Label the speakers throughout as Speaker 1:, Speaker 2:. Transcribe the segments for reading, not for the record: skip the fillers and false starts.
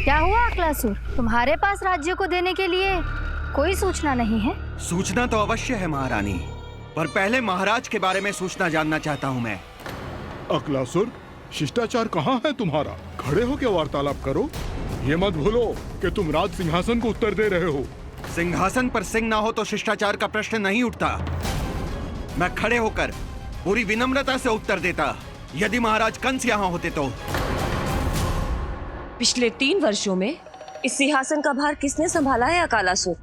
Speaker 1: क्या हुआ अक्लासुर? तुम्हारे पास राज्य को देने के लिए कोई सूचना नहीं है?
Speaker 2: सूचना तो अवश्य है महारानी, पर पहले महाराज के बारे में सूचना जानना चाहता हूँ मैं।
Speaker 3: अक्लासुर, शिष्टाचार कहाँ है तुम्हारा? खड़े हो के वार्तालाप करो। ये मत भूलो कि तुम राज सिंहासन को उत्तर दे रहे हो।
Speaker 2: सिंहासन पर सिंह ना हो तो शिष्टाचार का प्रश्न नहीं उठता। मैं खड़े होकर पूरी विनम्रता से उत्तर देता यदि महाराज कंस यहाँ होते तो।
Speaker 4: पिछले 3 वर्षों में इस सिंहासन का भार किसने संभाला है अकालासुर?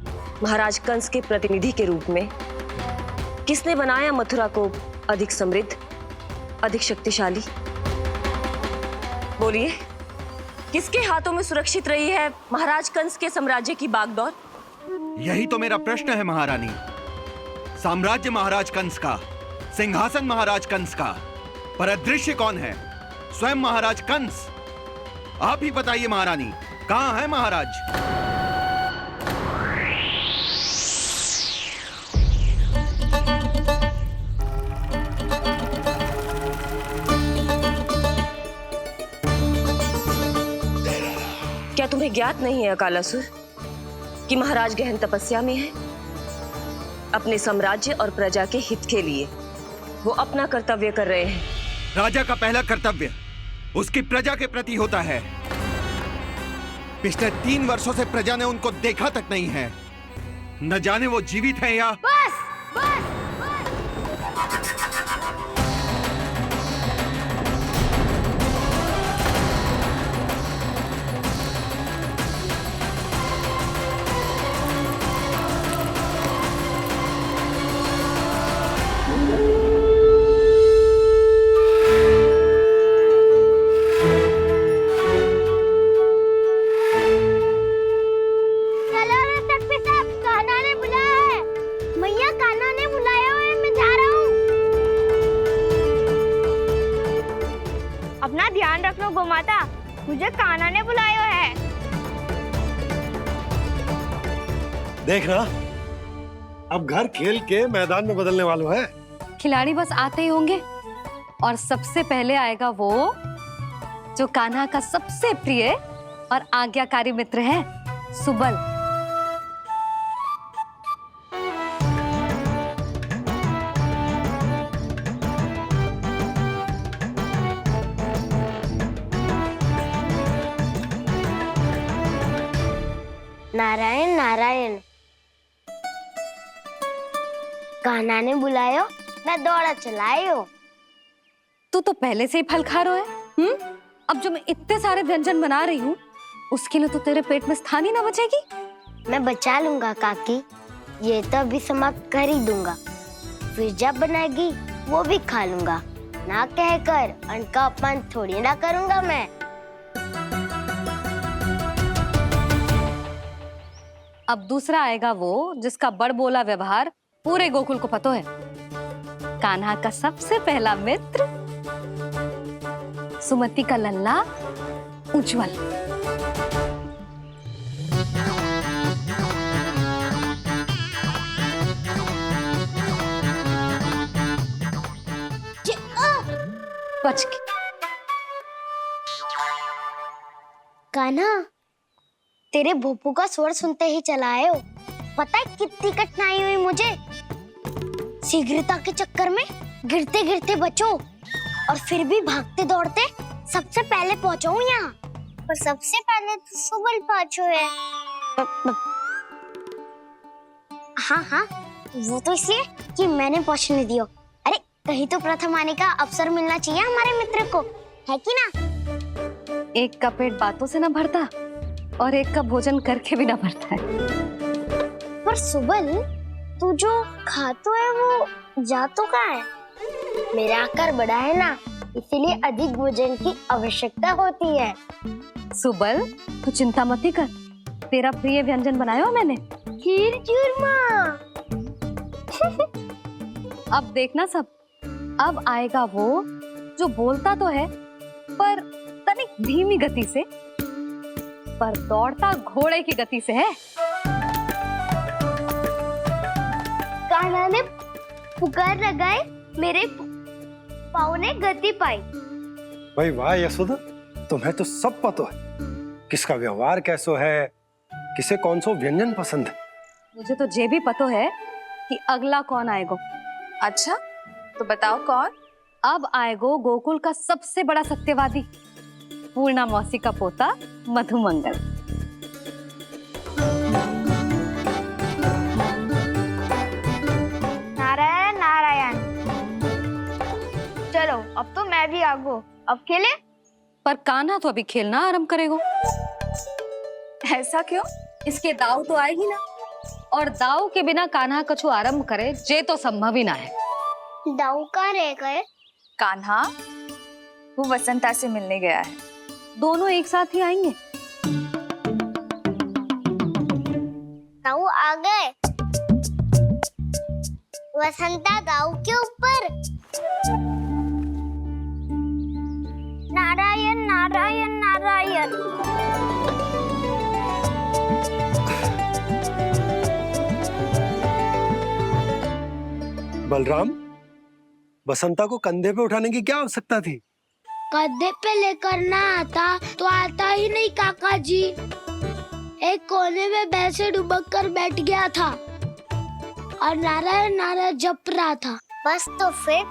Speaker 4: महाराज कंस के प्रतिनिधि के रूप में किसने बनाया मथुरा को अधिक समृद्ध, अधिक शक्तिशाली? बोलिए, किसके हाथों में सुरक्षित रही है महाराज कंस के साम्राज्य की बागडोर?
Speaker 2: यही तो मेरा प्रश्न है महारानी। साम्राज्य महाराज कंस का, सिंहासन महाराज कंस का, पर अदृश्य कौन है? स्वयं महाराज कंस। आप ही बताइए महारानी, कहाँ है महाराज?
Speaker 4: क्या तुम्हें ज्ञात नहीं है अकालासुर कि महाराज गहन तपस्या में है? अपने साम्राज्य और प्रजा के हित के लिए वो अपना कर्तव्य कर रहे हैं।
Speaker 2: राजा का पहला कर्तव्य उसकी प्रजा के प्रति होता है। पिछले 3 वर्षों से प्रजा ने उनको देखा तक नहीं है। न जाने वो जीवित हैं या...
Speaker 1: बस बस
Speaker 5: ध्यान रखना गोमाता, मुझे कान्हा ने बुलाया है।
Speaker 6: देख रहा, अब घर खेल के मैदान में बदलने वालों है।
Speaker 7: खिलाड़ी बस आते ही होंगे और सबसे पहले आएगा वो जो कान्हा का सबसे प्रिय और आज्ञाकारी मित्र है, सुबल।
Speaker 5: नारायण नारायण, कान्हा ने बुलायो, मैं दौड़ा चलायो।
Speaker 7: तू तो पहले से ही फल खा रहा है। अब जो मैं इतने सारे व्यंजन बना रही हूँ उसके लिए तो तेरे पेट में स्थान ही ना बचेगी।
Speaker 5: मैं बचा लूंगा काकी, ये तो अभी समाप्त कर ही दूंगा, फिर जब बनाएगी वो भी खा लूंगा। ना कहकर अन्न का अपमान थोड़ी ना करूंगा मैं।
Speaker 7: अब दूसरा आएगा वो जिसका बड़बोला व्यवहार पूरे गोकुल को पता है, कान्हा का सबसे पहला मित्र, सुमति का लल्ला उज्जवल। बच के।
Speaker 5: कान्हा, तेरे भोपू का स्वर सुनते ही चला आए हो। पता है कितनी कठिनाई हुई मुझे। शीघ्रता के चक्कर में गिरते गिरते बचो और फिर भी भागते दौड़ते सबसे पहले पहुंचाऊं यहाँ। पर सबसे पहले तो सुबल पहुंचो है। हाँ हाँ, वो तो इसलिए कि मैंने पहुंचने दियो। अरे कहीं तो प्रथम आने का अवसर मिलना चाहिए हमारे मित्र को, है कि ना?
Speaker 7: एक का पेट बातों से ना भरता और एक का भोजन करके भी ना भरता है।
Speaker 5: पर सुबल, तू जो खातो है वो जातो का है। मेरा आकार बड़ा है ना, इसीलिए अधिक भोजन की आवश्यकता होती है।
Speaker 7: सुबल, तू चिंता मत कर, तेरा प्रिय व्यंजन बनाया हो मैंने,
Speaker 5: खीर चूरमा।
Speaker 7: अब देखना सब, अब आएगा वो जो बोलता तो है पर तनिक धीमी गति से, पर दौड़ता घोड़े की गति से है।
Speaker 5: कान्हा ने पुकार लगाए, मेरे पाँव ने गति पाई।
Speaker 6: भाई वाह यशोदा, तुम्हें तो सब पता है। किसका व्यवहार कैसो है, किसे कौन सो व्यंजन पसंद है।
Speaker 7: मुझे तो ये भी पता है कि अगला कौन आएगो।
Speaker 8: अच्छा, तो बताओ कौन?
Speaker 7: अब आएगो गोकुल का सबसे बड़ा सत्यवादी, पूर्णा मौसी का पोता मधुमंगल।
Speaker 5: नारायण नारायण। चलो अब तो मैं भी आगो, अब खेले।
Speaker 7: पर कान्हा तो अभी खेलना आरंभ करेगो।
Speaker 8: ऐसा क्यों?
Speaker 7: इसके दाव तो आएगी ना, और दाव के बिना कान्हा कछु आरंभ करे जे तो संभव ही ना है।
Speaker 5: दाऊ कहाँ रह गए?
Speaker 8: कान्हा वो वसंता से मिलने गया है।
Speaker 7: दोनों एक साथ ही आएंगे।
Speaker 5: दाऊ आ गए। वसंता दाऊ के ऊपर। नारायण नारायण नारायण।
Speaker 6: बलराम, बसंता को कंधे पे उठाने की क्या आवश्यकता थी?
Speaker 5: कंधे पे लेकर ना आता तो आता ही नहीं काका जी। एक कोने में वैसे डुबक कर बैठ गया था और नारायण नारायण जप रहा था। बस तो फिर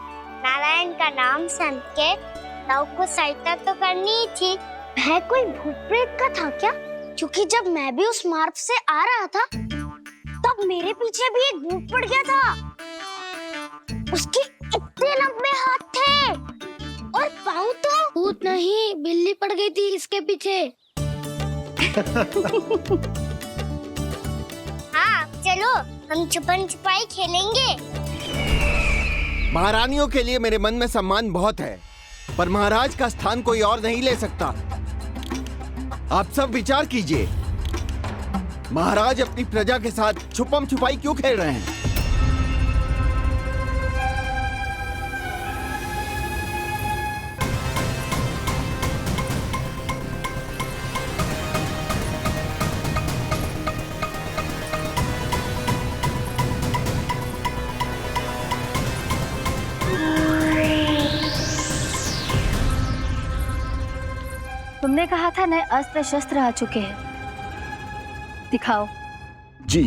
Speaker 5: नारायण का नाम सुन के दाऊ को सहायता तो करनी ही थी। वह कोई भूत प्रेत का था क्या? क्योंकि जब मैं भी उस मार्ग से आ रहा था तब मेरे पीछे भी एक भूत पड़ गया था। उसके इतने लंबे हाथ थे और पाँव तो भूत नहीं, बिल्ली पड़ गई थी इसके पीछे। हाँ चलो हम छुपन छुपाई खेलेंगे।
Speaker 2: महारानियों के लिए मेरे मन में सम्मान बहुत है, पर महाराज का स्थान कोई और नहीं ले सकता। आप सब विचार कीजिए, महाराज अपनी प्रजा के साथ छुपम छुपाई क्यों खेल रहे हैं?
Speaker 1: तुमने कहा था नए अस्त्र शस्त्र आ चुके हैं, दिखाओ।
Speaker 3: जी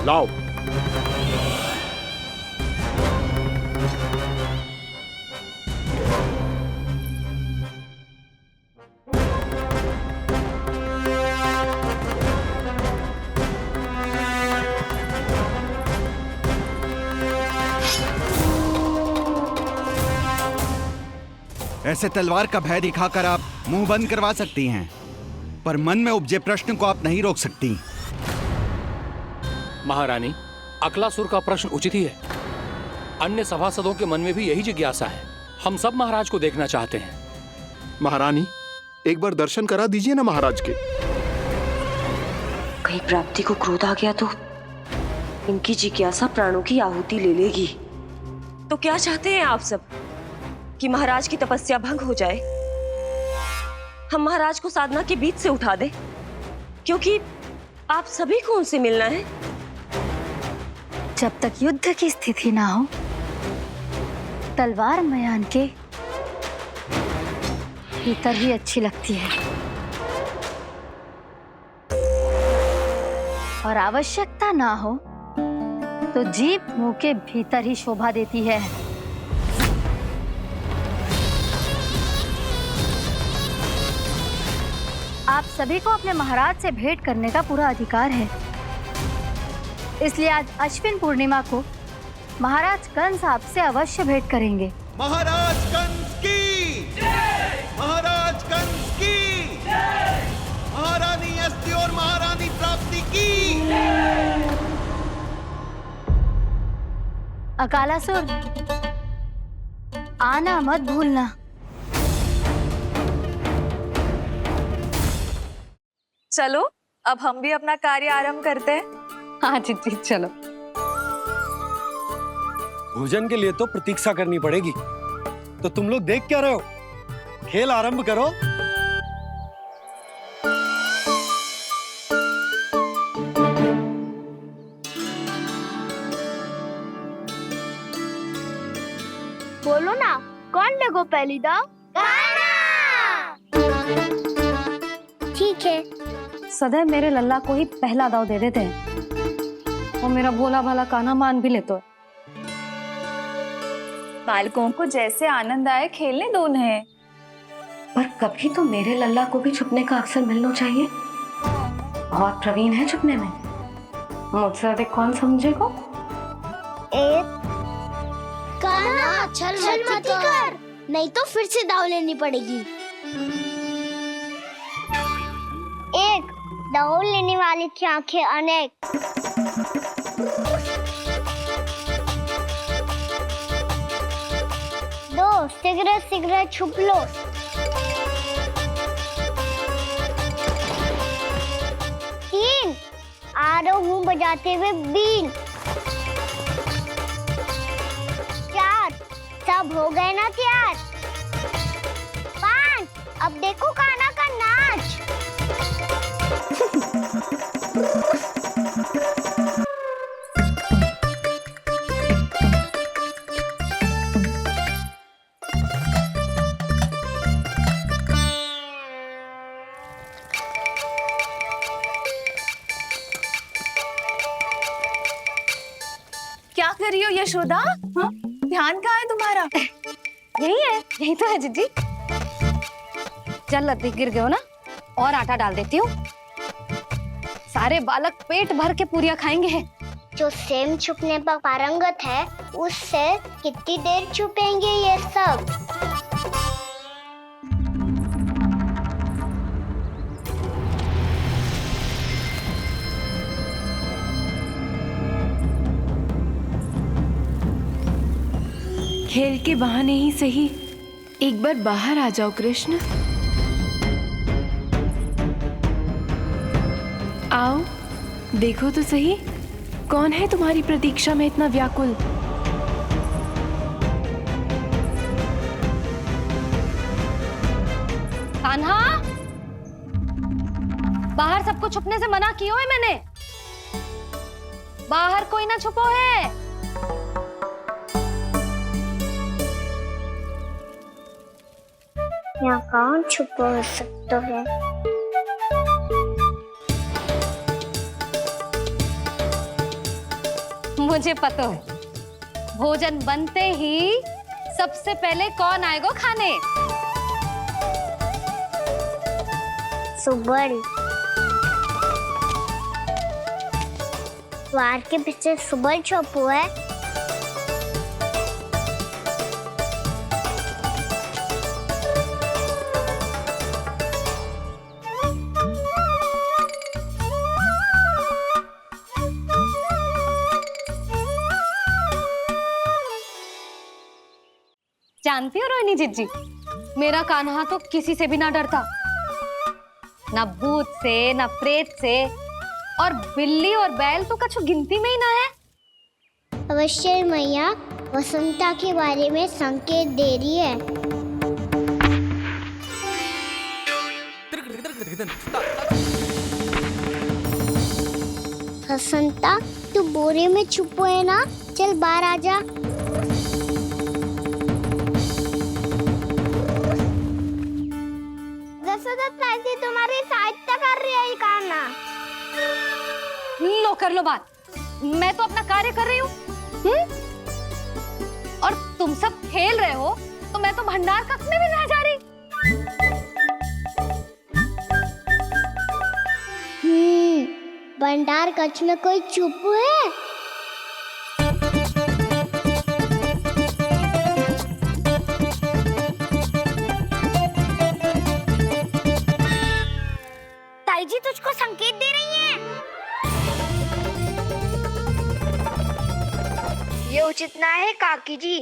Speaker 3: लाओ।
Speaker 2: ऐसे तलवार का भय दिखाकर आप मुंह बंद करवा सकती हैं, पर मन में उपजे प्रश्न को आप नहीं रोक सकती।
Speaker 9: महारानी, अकलासुर का प्रश्न उचित ही है। अन्य सभासदों के मन में भी यही जिज्ञासा है। हम सब महाराज को देखना चाहते हैं।
Speaker 3: महारानी, एक बार दर्शन करा दीजिए ना महाराज के।
Speaker 4: कहीं प्राप्ति को क्रोध आ गया तो इनकी जिज्ञासा प्राणों की आहुति ले लेगी। तो क्या चाहते हैं आप सब? कि महाराज की तपस्या भंग हो जाए? हम महाराज को साधना के बीच से उठा दें? क्योंकि आप सभी को उनसे मिलना है।
Speaker 1: जब तक युद्ध की स्थिति ना हो, तलवार मयान के भीतर ही अच्छी लगती है, और आवश्यकता ना हो तो जीभ मुंह के भीतर ही शोभा देती है। आप सभी को अपने महाराज से भेंट करने का पूरा अधिकार है, इसलिए आज अश्विन पूर्णिमा को महाराज कंस आपसे अवश्य भेंट करेंगे।
Speaker 2: महाराज कंस की जय! महाराज कंस की जय! महारानी अस्ति और महारानी प्राप्ति की जय!
Speaker 1: अकालासुर, आना मत भूलना।
Speaker 8: चलो अब हम भी अपना कार्य आरंभ करते हैं।
Speaker 7: हाँ जी चलो।
Speaker 6: भोजन के लिए तो प्रतीक्षा करनी पड़ेगी, तो तुम लोग देख क्या रहे हो? खेल आरंभ करो।
Speaker 5: बोलो ना, कौन लेगो पहली दाव?
Speaker 7: सदैव मेरे लल्ला को ही पहला दाव दे देते हैं और मेरा भोला भाला कान्हा मान भी लेते हैं।
Speaker 8: बालकों को जैसे आनंद आए खेलने दो उन्हें।
Speaker 7: पर कभी तो मेरे लल्ला को भी छुपने का अवसर मिलना चाहिए। बहुत प्रवीण है छुपने में, मुझसे अधिक कौन समझेगा?
Speaker 5: एक कान्हा छल मत कर, नहीं तो फिर से दाव लेनी पड़ेगी। एक दाव लेने वाली की आंखें अनेक। दो सिगरेट सिगरेट छुप लो। तीन आ रहा हूँ बजाते हुए बीन। चार सब हो गए ना तैयार। पांच अब देखो कान्हा का नाच।
Speaker 8: क्या कर रही हो यशोदा? हाँ? ध्यान कहाँ है तुम्हारा?
Speaker 7: यही है, यही तो है जीजी। चल लद्दी गिर गए हो ना, और आटा डाल देती हूँ। सारे बालक पेट भर के पूरियां खाएंगे।
Speaker 5: जो सेम छुपने पर पारंगत है, उससे कितनी देर छुपेंगे ये सब?
Speaker 10: खेल के बहाने ही सही एक बार बाहर आ जाओ कृष्ण। आओ देखो तो सही, कौन है तुम्हारी प्रतीक्षा में इतना व्याकुल?
Speaker 7: कान्हा, बाहर सबको छुपने से मना किया है मैंने। बाहर कोई ना छुपो है।
Speaker 5: यहाँ कौन छुपा हो सकता है?
Speaker 7: मुझे पता है, भोजन बनते ही सबसे पहले कौन आएगा खाने?
Speaker 5: सुबल। द्वार के पीछे सुबल छुपा है।
Speaker 7: जानती हो रोहिणी जीजी, मेरा कान्हा तो किसी से भी ना डरता, ना भूत से, ना प्रेत से, और बिल्ली और बैल तो कछु गिनती में ही ना है।
Speaker 5: अवश्य मैया वसंता के बारे में संकेत दे रही है। वसंता तू बोरे में छुपो है ना, चल बाहर आ जा। तुम्हारी सहायता कर रही है कान्हा।
Speaker 7: लो कर लो बात, मैं तो अपना कार्य कर रही हूँ। और तुम सब खेल रहे हो तो मैं तो भंडार कक्ष में भी नहीं जा रही।
Speaker 5: भंडार कक्ष में कोई चुप है? ताई जी तुझको संकेत दे रही हैं। ये उचित ना है काकी जी।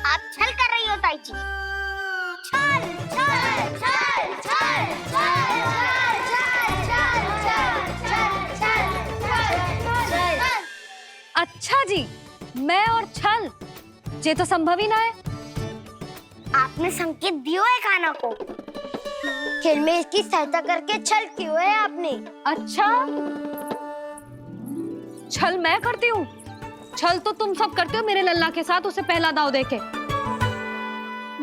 Speaker 5: आप छल कर रही हो ताई जी। छल छल छल छल छल छल।
Speaker 7: अच्छा जी, मैं और छल, ये तो संभव ही ना है।
Speaker 5: आपने संकेत दिया है कान्हा को, खेल में इसकी सहायता करके छल क्यों है आपने?
Speaker 7: अच्छा, छल मैं करती हूँ? छल तो तुम सब करते हो मेरे लल्ला के साथ, उसे पहला दाव देके।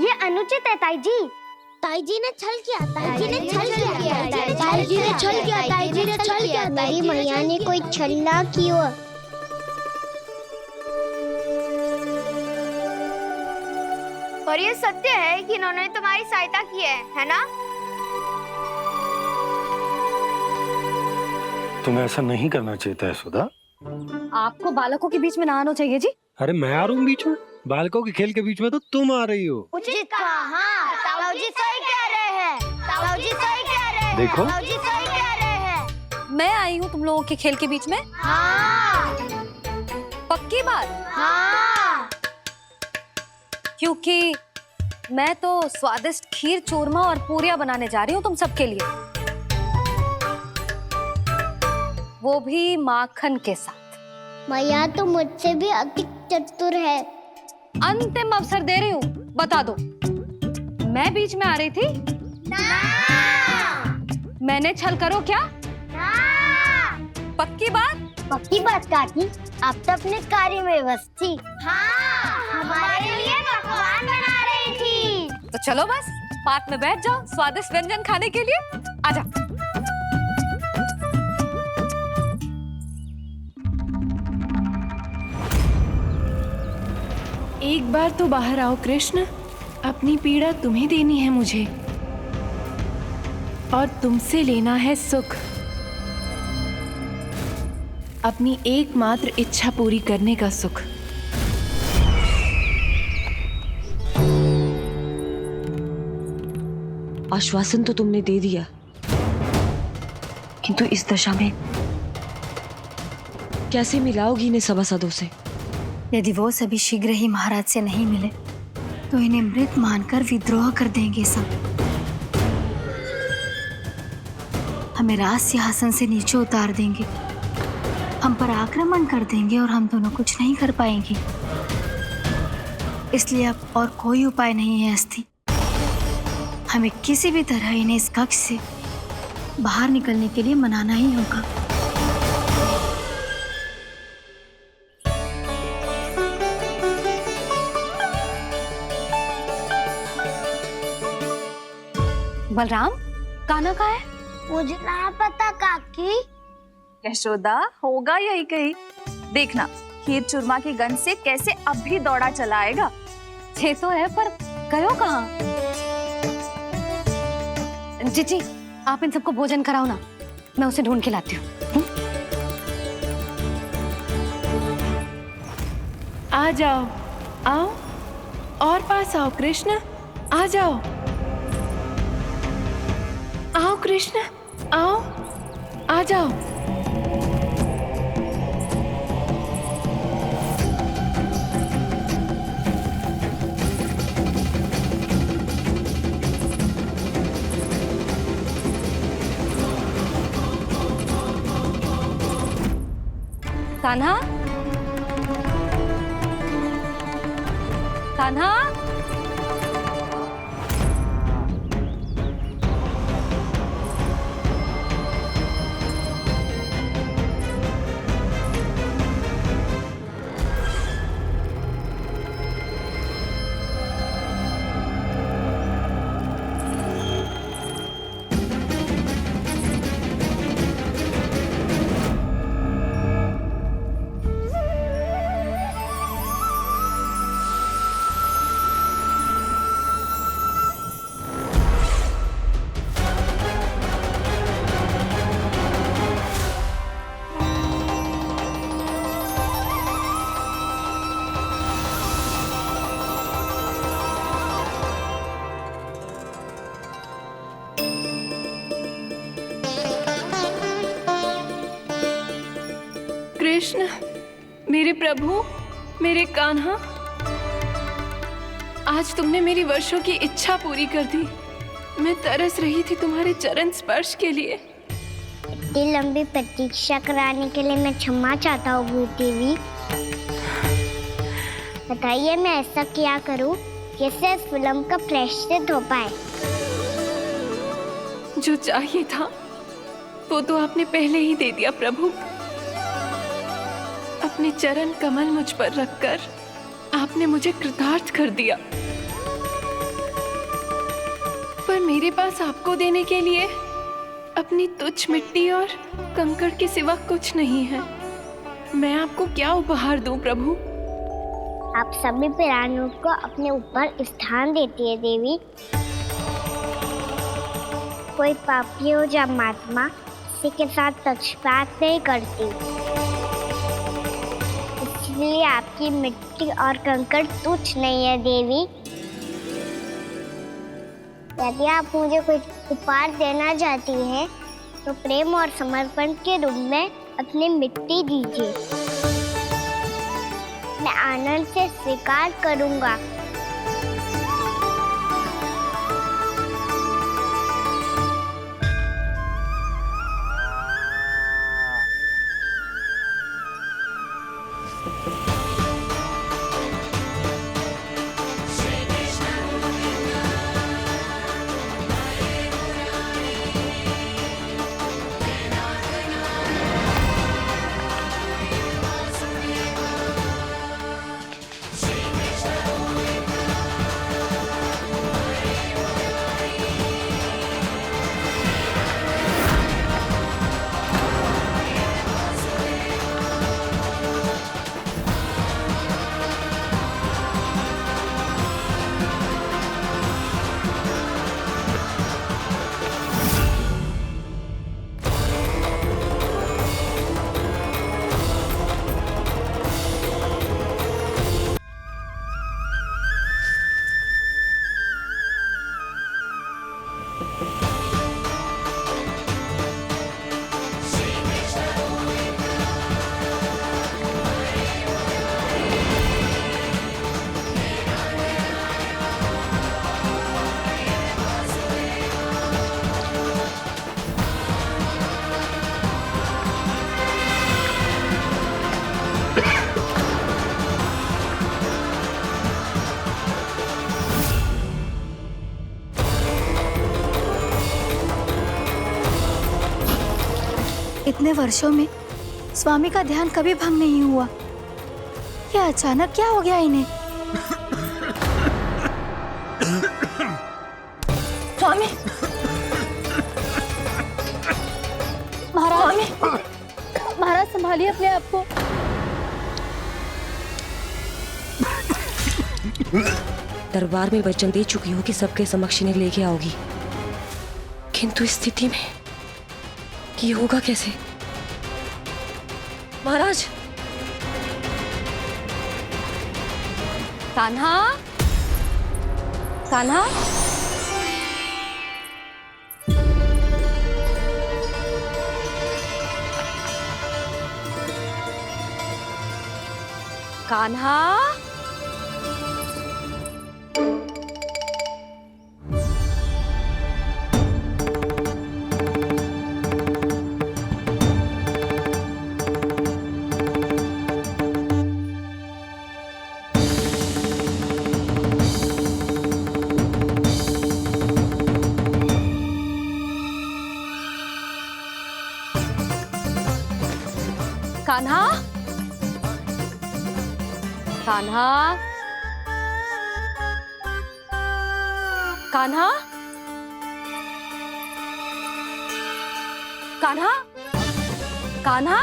Speaker 5: ये अनुचित है ताई जी। ताई जी ने छल किया, ताई जी ने छल किया, ताई ताई जी ने छल किया, ताई जी ने छल किया, मेरी मैया ने कोई छल्ला किया।
Speaker 11: और ये सत्य है कि इन्होंने तुम्हारी सहायता की है ना?
Speaker 6: तुम्हें ऐसा नहीं करना चाहिए था यशोदा।
Speaker 7: आपको बालकों के बीच में ना आना चाहिए जी।
Speaker 6: अरे मैं आ रहा हूँ बीच में? बालकों के खेल के बीच में तो तुम आ रही हो।
Speaker 5: उचित कहा, हाँ, ताऊ जी सही कह रहे हैं, ताऊ जी सही कह रहे हैं,
Speaker 6: देखो।
Speaker 5: ताऊ जी सही कह रहे हैं।
Speaker 7: मैं आई हूँ तुम लोगों के खेल के बीच में?
Speaker 5: हाँ,
Speaker 7: पक्की बात?
Speaker 5: हाँ।
Speaker 7: क्योंकि मैं तो स्वादिष्ट खीर, चूरमा और पूरियां बनाने जा रही हूँ तुम सबके लिए, वो भी माखन के साथ।
Speaker 5: मैया तो मुझसे भी अधिक चतुर है।
Speaker 7: अंतिम अवसर दे रही हूँ, बता दो, मैं बीच में आ रही थी?
Speaker 5: ना।
Speaker 7: मैंने छल करो क्या?
Speaker 5: ना।
Speaker 7: पक्की बात?
Speaker 5: पक्की बात काकी, आप तो अपने कार्य में व्यस्त थी। हाँ, हमारे लिए पकवान बना रही थी।
Speaker 7: तो चलो बस पार्क में बैठ जाओ स्वादिष्ट व्यंजन खाने के लिए। आजा।
Speaker 10: एक बार तो बाहर आओ कृष्ण, अपनी पीड़ा तुम्हें देनी है मुझे, और तुमसे लेना है सुख। अपनी एकमात्र इच्छा पूरी करने का सुख।
Speaker 4: आश्वासन तो तुमने दे दिया, किंतु इस दशा में कैसे मिलाओगी इन्हें सभासदों से?
Speaker 1: यदि वो सभी शीघ्र ही महाराज से नहीं मिले तो इन्हें मृत मानकर विद्रोह कर देंगे सब। हमें राज सिंहासन से नीचे उतार देंगे, हम पर आक्रमण कर देंगे और हम दोनों कुछ नहीं कर पाएंगे। इसलिए अब और कोई उपाय नहीं है अस्थि। हमें किसी भी तरह इन्हें इस कक्ष से बाहर निकलने के लिए मनाना ही होगा।
Speaker 7: बलराम, कान्हा कहाँ है?
Speaker 5: मुझे ना पता काकी।
Speaker 8: यशोदा, होगा यही कहीं। देखना खीर चूरमा की गंध से कैसे अब भी दौड़ा चला आएगा।
Speaker 7: छे तो है पर गयो कहाँ? जीजी, आप इन सबको भोजन कराओ ना, मैं उसे ढूंढ के लाती हूँ।
Speaker 10: आ जाओ, आओ और पास आओ कृष्ण, आ जाओ। आओ कृष्ण, आओ, आ जाओ।
Speaker 7: कान्हा, कान्हा,
Speaker 10: कृष्ण, मेरे प्रभु, मेरे कान्हा, आज तुमने मेरी वर्षों की इच्छा पूरी कर दी। मैं तरस रही थी तुम्हारे चरण स्पर्श के लिए।
Speaker 5: इतनी लंबी प्रतीक्षा कराने के लिए मैं क्षमा चाहता हूँ भूत देवी। बताइए मैं ऐसा क्या करूँ जिससे इस फिल्म का प्रायश्चित हो पाए?
Speaker 10: जो चाहिए था वो तो आपने पहले ही दे दिया प्रभु। अपने चरण कमल मुझ पर रखकर आपने मुझे कृतार्थ कर दिया। पर मेरे पास आपको देने के लिए अपनी तुच्छ मिट्टी और कंकड़ के सिवा कुछ नहीं है। मैं आपको क्या उपहार दूं प्रभु?
Speaker 5: आप सभी प्राणियों को अपने ऊपर स्थान देती है देवी। कोई पापी हो या महात्मा किसी के साथ पक्षपात नहीं करती, इसलिए आपकी मिट्टी और कंकड़ तुच्छ नहीं है देवी। यदि आप मुझे कुछ उपहार देना चाहती हैं, तो प्रेम और समर्पण के रूप में अपनी मिट्टी दीजिए। मैं आनंद से स्वीकार करूंगा।
Speaker 1: इतने वर्षों में स्वामी का ध्यान कभी भंग नहीं हुआ। ये अचानक क्या हो गया इन्हें?
Speaker 7: स्वामी,
Speaker 1: महाराज, महाराज संभालिए अपने आप को।
Speaker 4: दरबार में वचन दे चुकी हो कि सबके समक्ष इन्हें लेके आओगी, किंतु इस स्थिति में ये होगा कैसे? महाराज,
Speaker 7: कान्हा, कान्हा, कान्हा, कान्हा, कान्हा, कान्हा, कान्हा, कान्हा,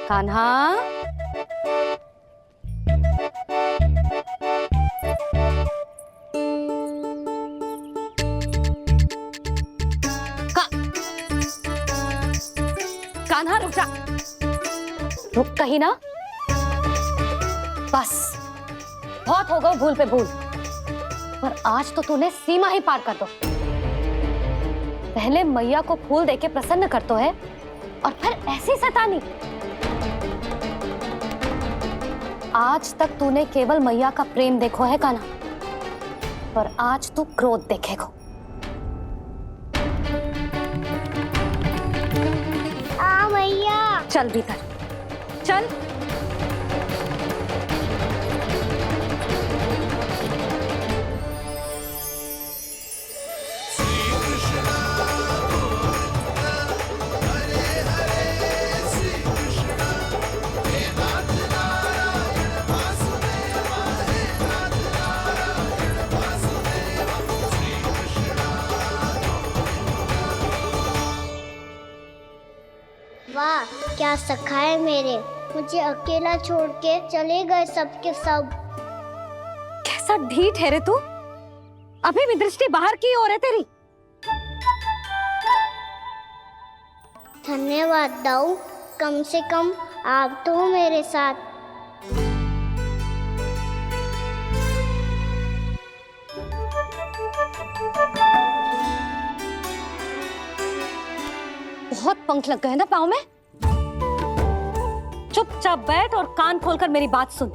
Speaker 7: कान्हा, कान्हा रुक जा, रुक कहीं ना। बस बहुत हो गए भूल पे भूल, पर आज तो तूने सीमा ही पार कर दो। पहले मैया को फूल देके प्रसन्न कर तो है, और फिर ऐसी सतानी। आज तक तूने केवल मैया का प्रेम देखो है कान्हा, पर आज तू क्रोध देखेगा।
Speaker 5: मैया,
Speaker 7: चल भीतर, चल।
Speaker 5: वाह क्या सखा है मेरे, मुझे अकेला छोड़ के चले गए सबके सब।
Speaker 7: कैसा ढीठ है रे तू, अभी भी दृष्टि बाहर की ओर है तेरी।
Speaker 5: धन्यवाद दाऊ, कम से कम आप तो हो मेरे साथ।
Speaker 7: बहुत पंख लग गए ना पाँव में। चुपचाप बैठ और कान खोलकर मेरी बात सुन।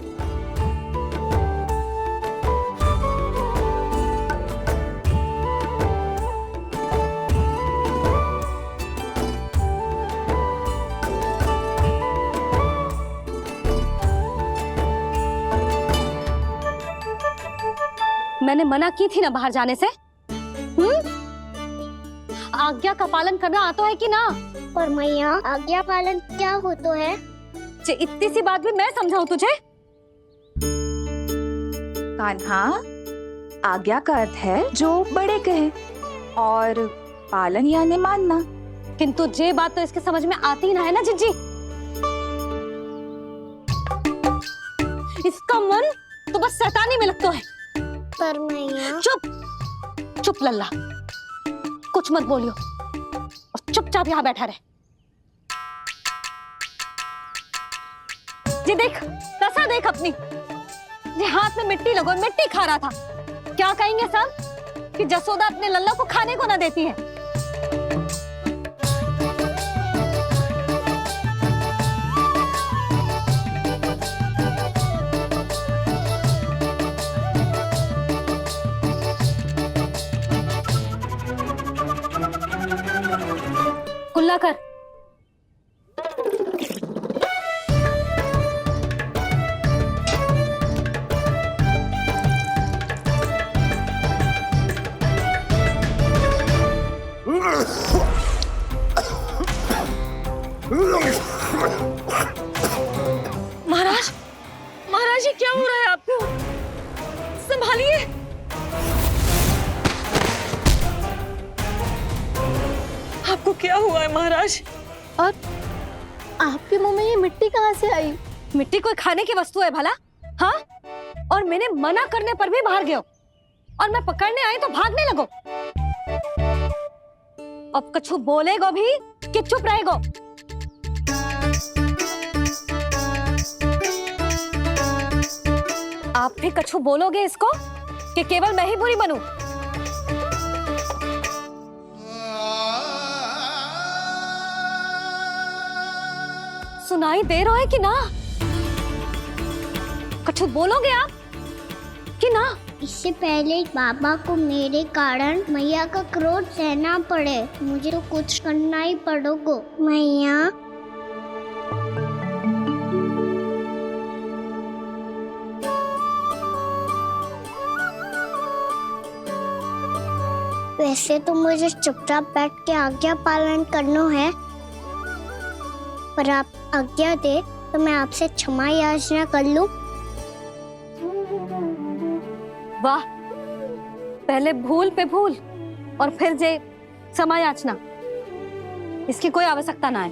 Speaker 7: मैंने मना की थी ना बाहर जाने से। आज्ञा का पालन करना आता है कि ना?
Speaker 5: पर मैया आज्ञा पालन क्या होता है?
Speaker 7: इतनी सी बात भी मैं समझाऊं तुझे?
Speaker 8: कान्हा, आज्ञा का अर्थ है जो बड़े कहे और पालन यानी मानना।
Speaker 7: किंतु ये बात तो इसके समझ में आती ना है ना जिज्जी। इसका मन तो बस शैतानी में लगता है।
Speaker 5: पर मैया
Speaker 7: चुप चुप लल्ला, कुछ मत बोलियो और चुपचाप यहाँ बैठा रहे। ये देख दशा देख अपनी, ये हाथ में मिट्टी लगो मिट्टी खा रहा था। क्या कहेंगे सब कि जसोदा अपने लल्ला को खाने को ना देती है। कुल्ला कर। महाराज, महाराज ये क्या हो रहा है आपको? संभालिए। आपको क्या हुआ है महाराज?
Speaker 1: और आपके मुंह में ये मिट्टी कहाँ से आई?
Speaker 7: मिट्टी कोई खाने की वस्तु है भला? हाँ, और मैंने मना करने पर भी बाहर गए और मैं पकड़ने आई तो भागने लगो। अब कछु बोलेगो भी कि चुप रहेगो? आप भी कछु बोलोगे इसको कि केवल मैं ही बुरी बनूं? सुनाई दे रहा है कि ना? कछु बोलोगे आप कि ना?
Speaker 5: इससे पहले बाबा को मेरे कारण मैया का क्रोध सहना पड़े, मुझे तो कुछ करना ही पड़ेगा। मैया वैसे तो मुझे चुपचाप बैठ के आज्ञा पालन करना है, पर आप आज्ञा दे तो मैं आपसे क्षमा याचना कर लूं।
Speaker 7: वाह, पहले भूल पे भूल और फिर जे क्षमा याचना, इसकी कोई आवश्यकता ना है।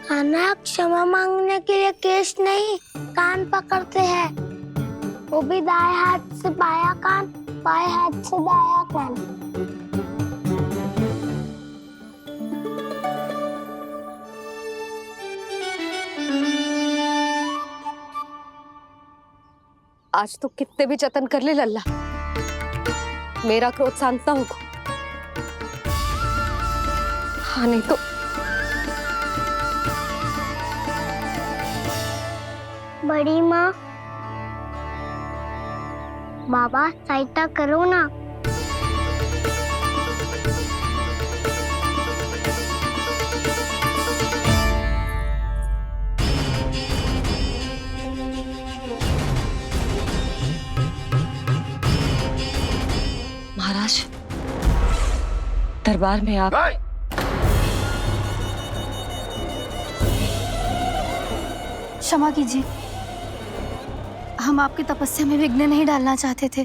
Speaker 5: खाना क्षमा मांगने के लिए केस नहीं, कान पकड़ते हैं, वो भी दाएं हाथ से बायां कान, बाएं हाथ से दायां कान।
Speaker 7: आज तो कितने भी जतन कर ले लल्ला, मेरा क्रोध शांत ना होगा। हाँ नहीं तो
Speaker 5: बड़ी माँ, बाबा सहायता करो ना।
Speaker 4: महाराज, दरबार में आप
Speaker 1: क्षमा कीजिए, हम आपकी तपस्या में विघ्न नहीं डालना चाहते थे।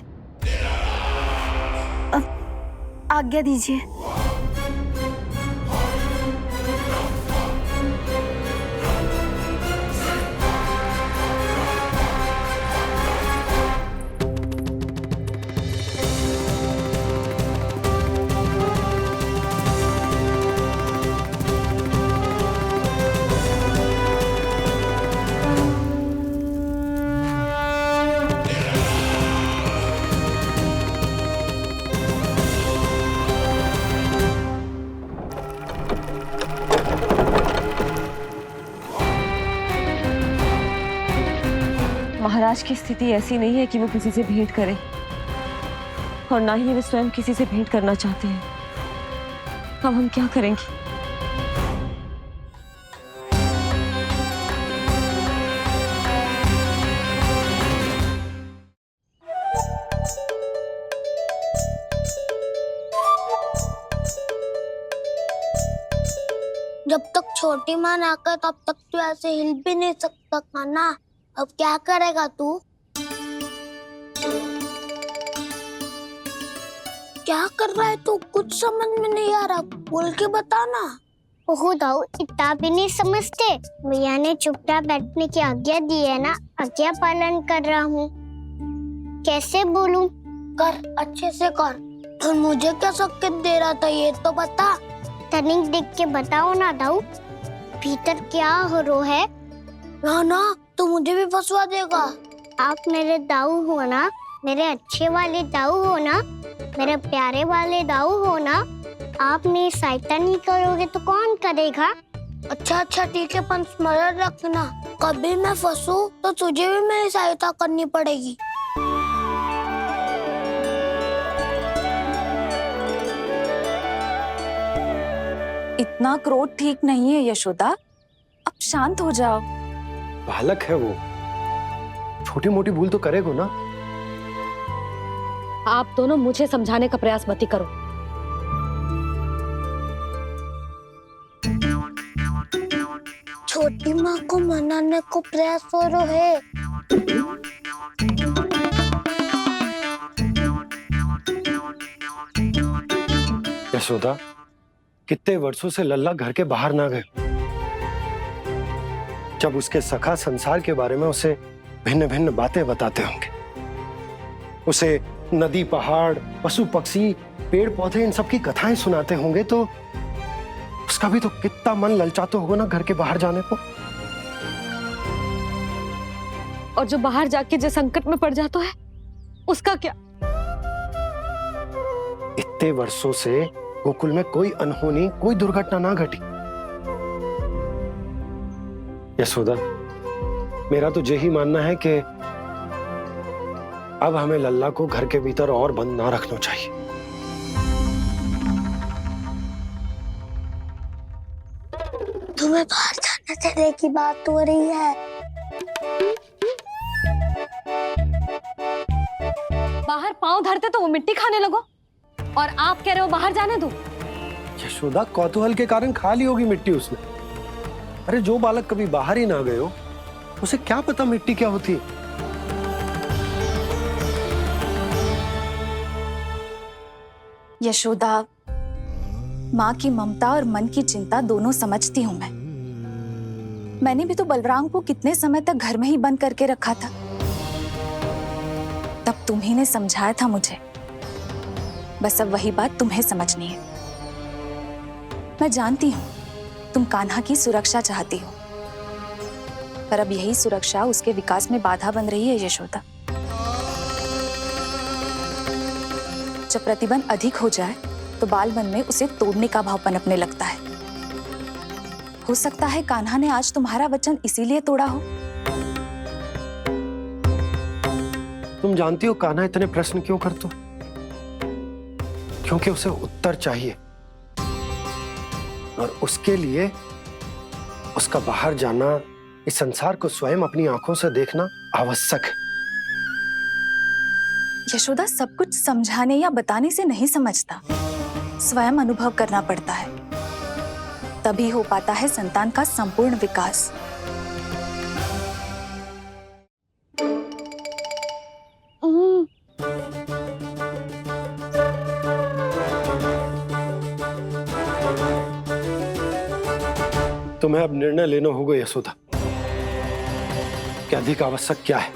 Speaker 1: अब आज्ञा दीजिए।
Speaker 4: महाराज की स्थिति ऐसी नहीं है कि वो किसी से भेंट करें, और ना ही वे स्वयं किसी से भेंट करना चाहते हैं। अब हम क्या करेंगे?
Speaker 5: जब तक छोटी माँ ना कर तब तक तू ऐसे हिल भी नहीं सकता कान्हा। अब क्या करेगा तू? क्या कर रहा है तू? कुछ समझ में नहीं आ रहा, बोल के बता ना। ओहो दाऊ, इतना भी नहीं समझते। भैया ने चुपचाप बैठने की आज्ञा दी है ना, आज्ञा पालन कर रहा हूँ। कैसे बोलूं? कर, अच्छे से कर। और मुझे क्या संकेत दे रहा था ये तो बता। तनिक देख के बताओ ना दाऊ, भीतर क्या हो रहा है? ना ना, तू मुझे भी फंसवा देगा। आप मेरे दाऊ हो ना, मेरे अच्छे वाले दाऊ हो ना, मेरे प्यारे वाले दाऊ हो ना। आप मेरी सहायता नहीं करोगे तो कौन करेगा? अच्छा अच्छा ठीक है, पर स्मरण रखना, कभी मैं फंसू तो तुझे भी मेरी सहायता करनी पड़ेगी।
Speaker 8: इतना क्रोध ठीक नहीं है यशोदा, अब शांत हो जाओ।
Speaker 6: बालक है वो, छोटी मोटी भूल तो करेगा ना।
Speaker 7: आप दोनों मुझे समझाने का प्रयास मत करो।
Speaker 5: छोटी माँ को मनाने को प्रयास हो रहा है।
Speaker 6: यशोदा, कितने वर्षों से लल्ला घर के बाहर ना गए। जब उसके सखा संसार के बारे में उसे भिन्न भिन्न बातें बताते होंगे, उसे नदी, पहाड़, पशु पक्षी, पेड़ पौधे, इन सब की कथाएं सुनाते होंगे, तो उसका भी तो कितना मन ललचाता होगा ना घर के बाहर जाने को।
Speaker 7: और जो बाहर जाके जो संकट में पड़ जाता है उसका क्या?
Speaker 6: इतने वर्षों से गोकुल में कोई अनहोनी, कोई दुर्घटना ना घटी। यशोदा, मेरा तो यही मानना है कि अब हमें लल्ला को घर के भीतर और बंद ना रखना चाहिए।
Speaker 5: तुम्हें बाहर जाने देने की बात हो रही है।
Speaker 7: बाहर पांव धरते तो वो मिट्टी खाने लगो, और आप कह रहे हो बाहर जाने दो।
Speaker 6: यशोदा, कौतूहल के कारण खा ली होगी मिट्टी उसने। अरे जो बालक कभी बाहर ही ना गए हो, उसे क्या पता मिट्टी क्या होती है।
Speaker 8: यशोदा, माँ की ममता और मन की चिंता दोनों समझती हूँ मैं। मैंने भी तो बलराम को कितने समय तक घर में ही बंद करके रखा था। तब तुम्ही ने समझाया था मुझे, बस अब वही बात तुम्हें समझनी है। मैं जानती हूँ तुम कान्हा की सुरक्षा चाहती हो, पर अब यही सुरक्षा उसके विकास में बाधा बन रही है यशोदा। जब प्रतिबंध अधिक हो जाए तो बाल मन में उसे तोड़ने का भाव पनपने लगता है। हो सकता है कान्हा ने आज तुम्हारा वचन इसीलिए तोड़ा हो।
Speaker 6: तुम जानती हो कान्हा इतने प्रश्न क्यों करता? क्योंकि उसे उत्तर चाहिए, और उसके लिए उसका बाहर जाना, इस संसार को स्वयं अपनी आंखों से देखना आवश्यक है।
Speaker 8: यशोदा, सब कुछ समझाने या बताने से नहीं समझता, स्वयं अनुभव करना पड़ता है, तभी हो पाता है संतान का संपूर्ण विकास।
Speaker 6: तुम्हें अब निर्णय लेना होगा यशोदा कि अधिक आवश्यक क्या है।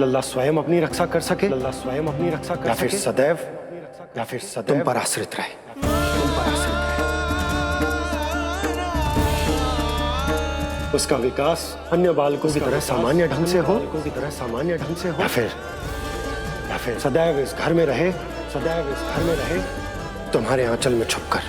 Speaker 6: लल्ला स्वयं अपनी रक्षा कर सके, लल्ला स्वयं अपनी रक्षा कर सके, या फिर सदैव तुम पर आश्रित रहे। उसका विकास अन्य बालकों की तरह सामान्य ढंग से हो, या फिर सदैव इस घर में रहे, तुम्हारे आंचल में छुपकर।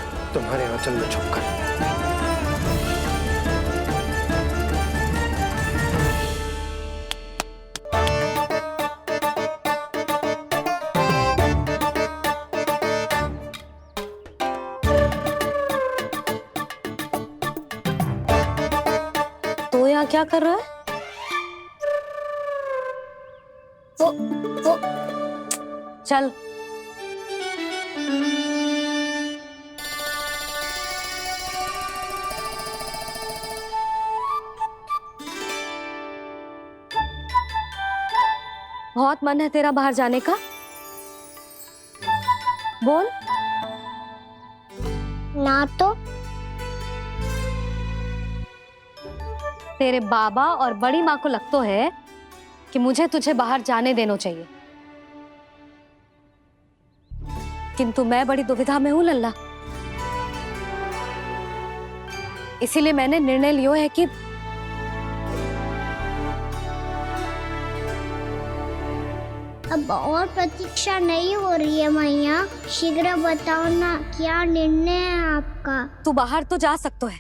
Speaker 4: क्या कर रहा है? वो चल। बहुत मन है तेरा बाहर जाने का? बोल।
Speaker 5: ना तो।
Speaker 7: तेरे बाबा और बड़ी माँ को लगता है कि मुझे तुझे बाहर जाने देना चाहिए, किंतु मैं बड़ी दुविधा में हूं लल्ला। इसीलिए मैंने निर्णय लिया है कि
Speaker 5: अब और प्रतीक्षा नहीं हो रही है मैया, शीघ्र बताओ ना क्या निर्णय है आपका।
Speaker 7: तू बाहर तो जा सकता है,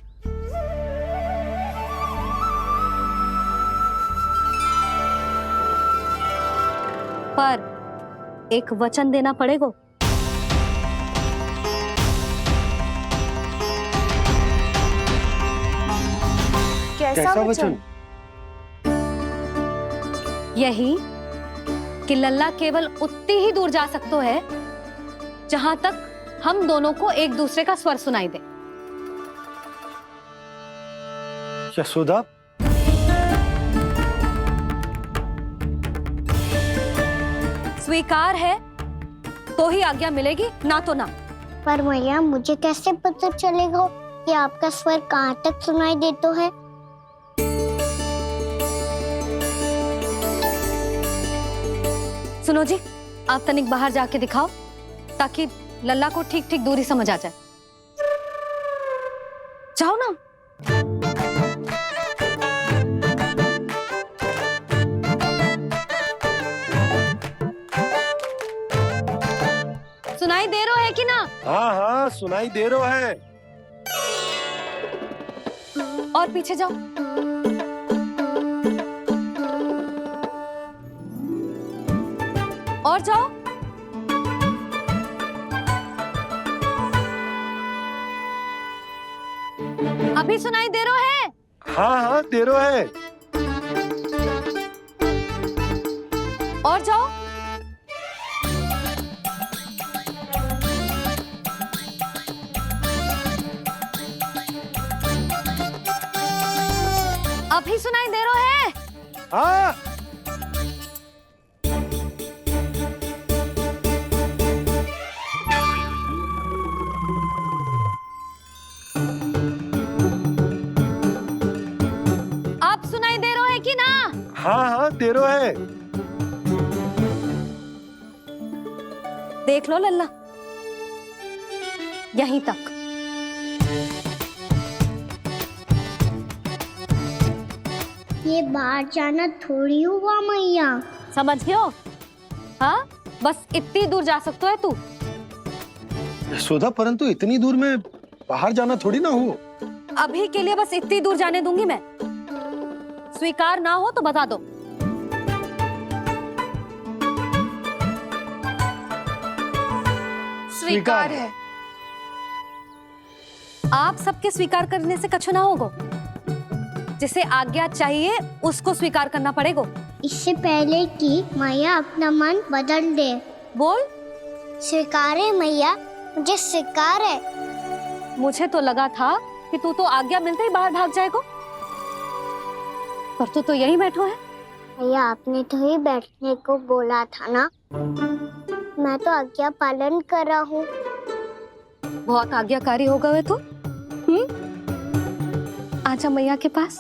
Speaker 7: पर एक वचन देना पड़ेगा।
Speaker 6: कैसा वचन?
Speaker 7: यही कि लल्ला केवल उतनी ही दूर जा सकता है जहां तक हम दोनों को एक दूसरे का स्वर सुनाई दे।
Speaker 6: यशोदा,
Speaker 7: स्वीकार है तो ही आज्ञा मिलेगी, ना तो ना।
Speaker 5: पर मैया मुझे कैसे पता चलेगा कि आपका स्वर कहाँ तक सुनाई देता है?
Speaker 7: सुनो जी, आप तनिक बाहर जाके दिखाओ ताकि लल्ला को ठीक ठीक दूरी समझ आ जाए। जाओ ना। सुनाई दे रहा है कि ना?
Speaker 6: हाँ हाँ सुनाई दे रहा है।
Speaker 7: और पीछे जाओ। और जाओ। अभी सुनाई दे रहा है?
Speaker 6: हाँ हाँ दे रहा है।
Speaker 7: और जाओ। अभी सुनाई दे रहा है?
Speaker 6: हाँ।
Speaker 7: आप सुनाई दे रहा है कि ना?
Speaker 6: हाँ हाँ दे रहा है।
Speaker 7: देख लो लल्ला, यहीं तक।
Speaker 5: ये बाहर जाना थोड़ी हुआ मैया।
Speaker 7: समझ गयो? हाँ, बस इतनी दूर जा सकता है तू।
Speaker 6: यशोदा, परंतु इतनी दूर में बाहर जाना थोड़ी ना हो।
Speaker 7: अभी के लिए बस इतनी दूर जाने दूंगी मैं। स्वीकार ना हो तो बता दो।
Speaker 8: स्वीकार है।
Speaker 7: आप सबके स्वीकार करने से कछु ना होगा। जिसे आज्ञा चाहिए उसको स्वीकार करना पड़ेगा।
Speaker 5: इससे पहले कि मैया अपना मन बदल दे।
Speaker 7: बोल।
Speaker 5: स्वीकार है मैया, मुझे स्वीकार है।
Speaker 7: मुझे तो लगा था कि तू तो आज्ञा मिलते ही बाहर भाग जाएगा, पर तू तो यही बैठो है।
Speaker 5: मैया आपने तो ही बैठने को बोला था ना, मैं तो आज्ञा पालन कर रहा हूँ।
Speaker 7: बहुत आज्ञाकारी हो गए तू। आजा मैया के पास।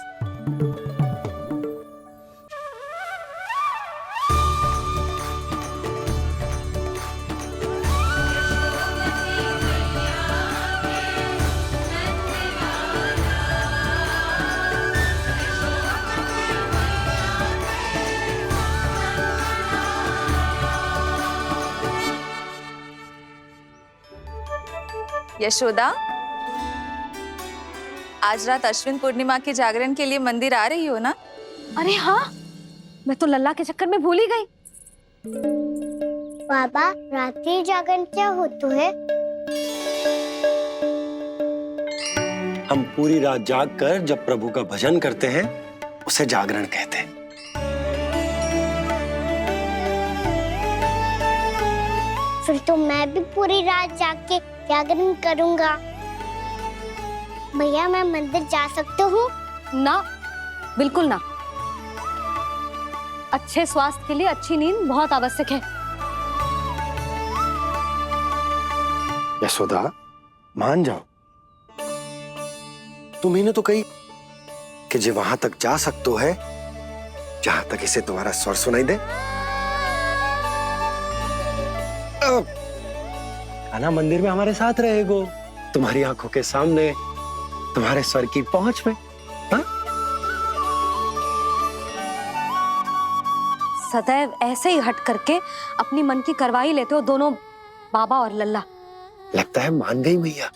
Speaker 8: यशोदा, आज रात अश्विन पूर्णिमा के जागरण के लिए मंदिर आ रही हो ना?
Speaker 7: अरे हाँ, मैं तो लल्ला के चक्कर में भूल ही गई।
Speaker 5: बाबा, रात्रि जागरण क्या होता है?
Speaker 6: हम पूरी रात जाग कर जब प्रभु का भजन करते हैं उसे जागरण कहते हैं।
Speaker 5: फिर तो मैं भी पूरी रात जाग के जागरण करूंगा। भैया मैं मंदिर जा सकती हूँ?
Speaker 7: ना, बिल्कुल ना। अच्छे स्वास्थ्य के लिए अच्छी नींद बहुत आवश्यक है।
Speaker 6: यशोदा, मान जाओ। तुम्ही ने तो कही कि जे वहां तक जा सकते है जहां तक इसे तुम्हारा स्वर सुनाई दे। कान्हा मंदिर में हमारे साथ रहेगो, तुम्हारी आंखों के सामने, तुम्हारे स्वर की पहुंच में। हाँ?
Speaker 7: सदैव ऐसे ही हट करके अपनी मन की करवाई लेते हो दोनों बाबा और लल्ला।
Speaker 6: लगता है मान गई मैया।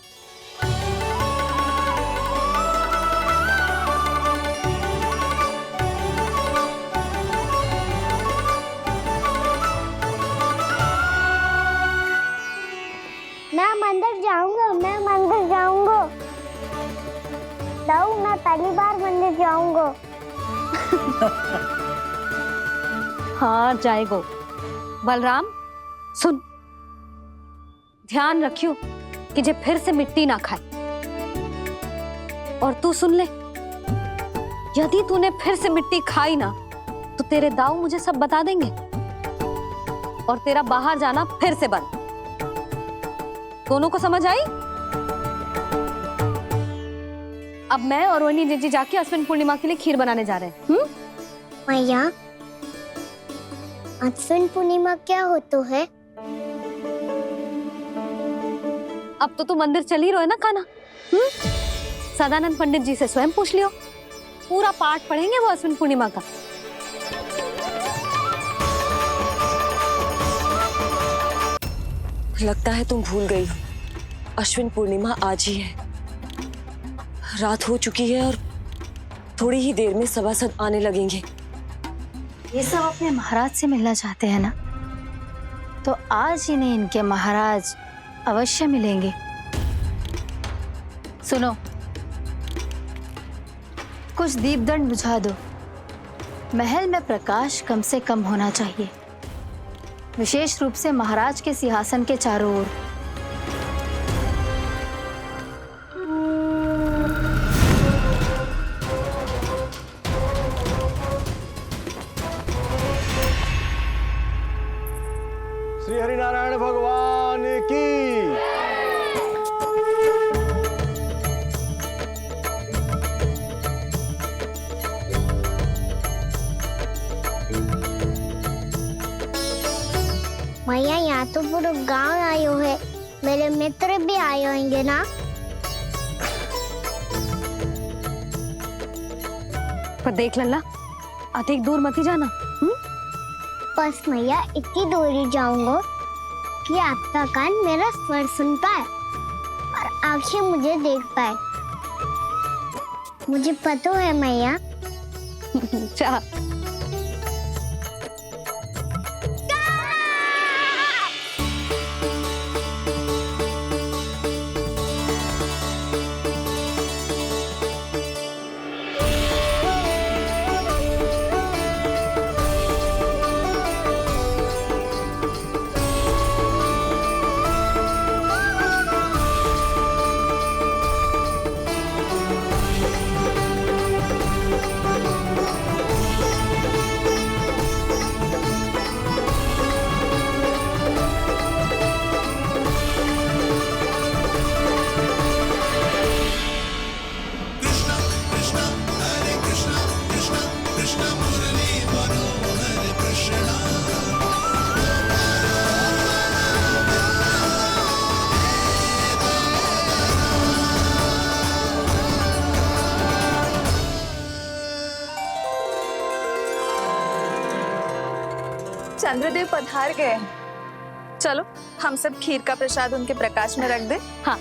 Speaker 5: मैं मंदिर जाऊंगा, मैं मंदिर जाऊंगा। दाऊ, मैं पहली बार मंदिर जाऊंगा।
Speaker 7: हाँ जाएगो। बलराम सुन, ध्यान रखियो कि जे फिर से मिट्टी ना खाए। और तू सुन ले, यदि तूने फिर से मिट्टी खाई ना तो तेरे दाऊ मुझे सब बता देंगे और तेरा बाहर जाना फिर से बंद। दोनों को समझ आई? अब मैं और रोहिणी जीजी जाके अश्विन पूर्णिमा के लिए खीर बनाने जा रहे हैं।
Speaker 5: मैया, अश्विन पूर्णिमा क्या होता है?
Speaker 7: अब तो तू मंदिर चल ही रहो है ना कान्हा? सदानंद पंडित जी से स्वयं पूछ लियो, पूरा पाठ पढ़ेंगे वो अश्विन पूर्णिमा का।
Speaker 4: लगता है तुम भूल गई हो, अश्विन पूर्णिमा आज ही है। रात हो चुकी है और थोड़ी ही देर में सभासद आने लगेंगे।
Speaker 1: ये सब अपने महाराज से मिलना चाहते हैं ना, तो आज इन्हें इनके महाराज अवश्य मिलेंगे। सुनो, कुछ दीपदंड बुझा दो। महल में प्रकाश कम से कम होना चाहिए, विशेष रूप से महाराज के सिंहासन के चारों ओर।
Speaker 6: श्री हरिनारायण भगवान की।
Speaker 5: मैया, यहाँ तो पूरा गांव आयो है, मेरे मित्र भी आए होंगे ना?
Speaker 7: पर देख लल्ला, अधिक दूर मत ही जाना।
Speaker 5: बस मैया इतनी दूर जाऊंगा कि आपका कान मेरा स्वर सुन पाए और आंखें मुझे देख पाए। मुझे पता है मैया।
Speaker 7: चाह
Speaker 8: चंद्रदेव पधार गए। चलो हम सब खीर का प्रसाद उनके प्रकाश में रख दे।
Speaker 7: हाँ।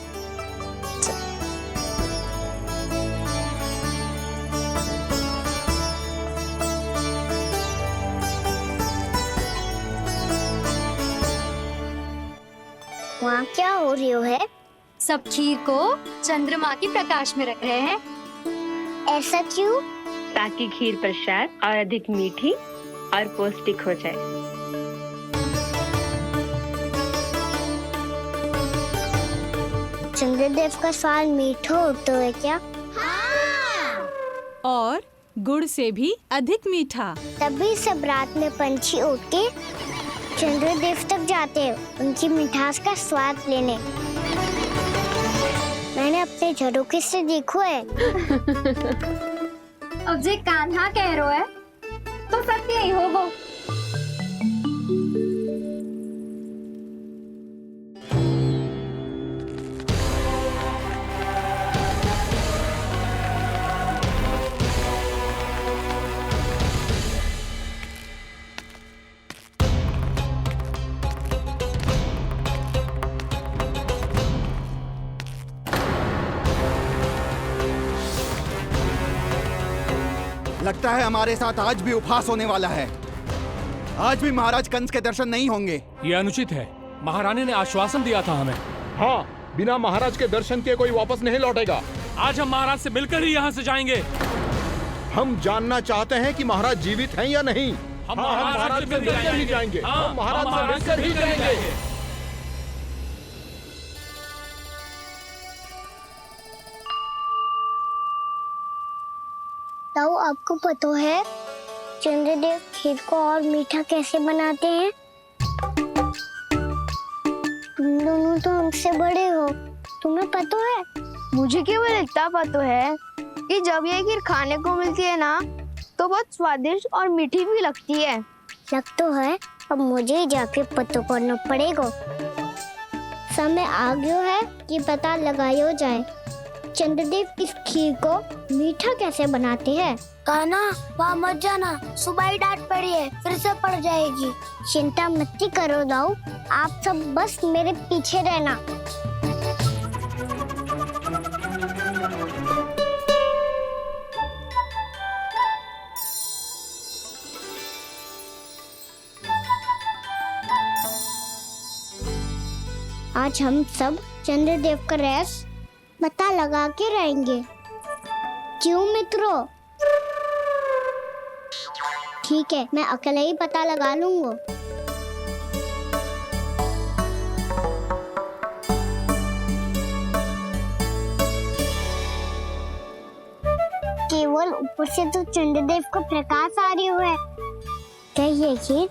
Speaker 5: वहाँ क्या हो रही है?
Speaker 11: सब खीर को चंद्रमा की प्रकाश में रख रहे हैं।
Speaker 5: ऐसा क्यों?
Speaker 10: ताकि खीर प्रसाद और अधिक मीठी और पौष्टिक हो जाए।
Speaker 5: चंद्रदेव का स्वाद मीठा होता है क्या?
Speaker 12: और गुड़ से भी अधिक मीठा।
Speaker 5: तभी सब रात में पंछी उठ के चंद्रदेव तक जाते हैं उनकी मिठास का स्वाद लेने। मैंने अपने झरोखे से देखो है।
Speaker 1: अब जे कान्हा कह रो है तो सत्य ही होगो।
Speaker 2: लगता है हमारे साथ आज भी उपहास होने वाला है। आज भी महाराज कंस के दर्शन नहीं होंगे।
Speaker 9: ये अनुचित है। महारानी ने आश्वासन दिया था हमें।
Speaker 3: हाँ, बिना महाराज के दर्शन के कोई वापस नहीं लौटेगा।
Speaker 9: आज हम महाराज से मिलकर ही यहाँ से जाएंगे।
Speaker 3: हम जानना चाहते हैं कि महाराज जीवित हैं या नहीं।
Speaker 9: हम
Speaker 3: महाराज से मिलकर ही जाएंगे। हम महाराज से मिलकर ही जाएंगे।
Speaker 5: ताऊ, आपको पता है चंद्रदेव खीर को और मीठा कैसे बनाते हैं? तुम दोनों तो हमसे बड़े हो, तुम्हें पता है?
Speaker 11: मुझे केवल इतना पता है कि जब ये खीर खाने को मिलती है ना तो बहुत स्वादिष्ट और मीठी भी लगती है।
Speaker 5: लग तो है, अब मुझे ही जाके पता करना पड़ेगा। समय आ गया है कि पता लगाया जाए चंद्रदेव इस खीर को मीठा कैसे बनाते हैं। कान्हा, वहाँ मत जाना, सुबह ही डांट पड़ी है, फिर से पड़ जाएगी। चिंता मत करो दाऊ, आप सब बस मेरे पीछे रहना। आज हम सब चंद्रदेव का रहस्य पता लगा के रहेंगे। क्यों मित्रों? ठीक है, मैं अकेले ही पता लगा लूंगा। केवल ऊपर से तो चंद्रदेव को प्रकाश आ रही है। क्या ये खीर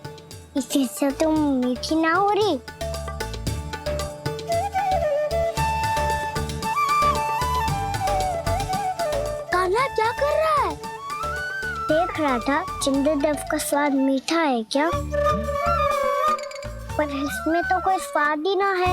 Speaker 5: इससे तो मीठी ना हो रही? क्या कर रहा है? देख रहा था चंद्रदेव का स्वाद मीठा है क्या, पर इसमें तो कोई स्वाद ही ना है।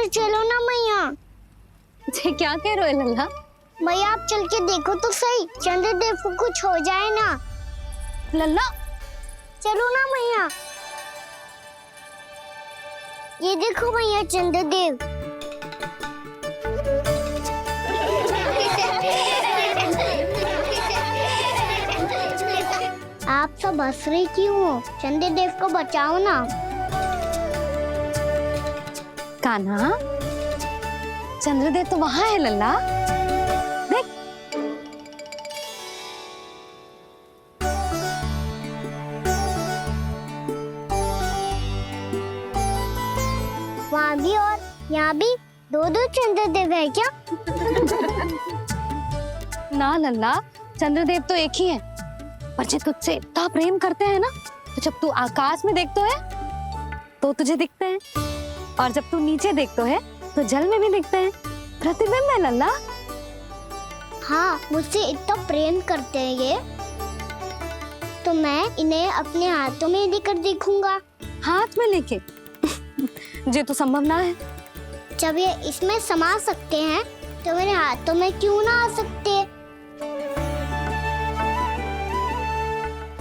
Speaker 5: चलो ना मैया।
Speaker 7: क्या कह रहे हो लल्ला?
Speaker 5: मैया, आप चल के देखो तो सही, चंद्रदेव को कुछ हो जाए ना।
Speaker 7: लल्ला,
Speaker 5: चलो ना मैया। ये देखो मैया, चंद्रदेव। आप सब हंस रहे क्यों हो? चंद्रदेव को बचाओ ना।
Speaker 7: कान्हा, चंद्रदेव तो वहां है लल्ला, देख।
Speaker 5: वहाँ भी और यहाँ भी दो चंद्रदेव है क्या?
Speaker 7: ना लल्ला, चंद्रदेव तो एक ही है। पर जब तुझसे इतना प्रेम करते हैं ना, तो जब तू आकाश में देखते है तो तुझे दिखते हैं, और जब तू नीचे देखते है तो जल में भी दिखते हैं। प्रतिबिंब है लल्ला।
Speaker 5: हाँ, मुझसे इतना प्रेम करते हैं ये, तो मैं इन्हें अपने हाथों में लेकर देखूंगा।
Speaker 7: हाथ में लेके ये तो संभव ना है।
Speaker 5: जब ये इसमें समा सकते हैं तो मेरे हाथों में क्यों ना आ सकते?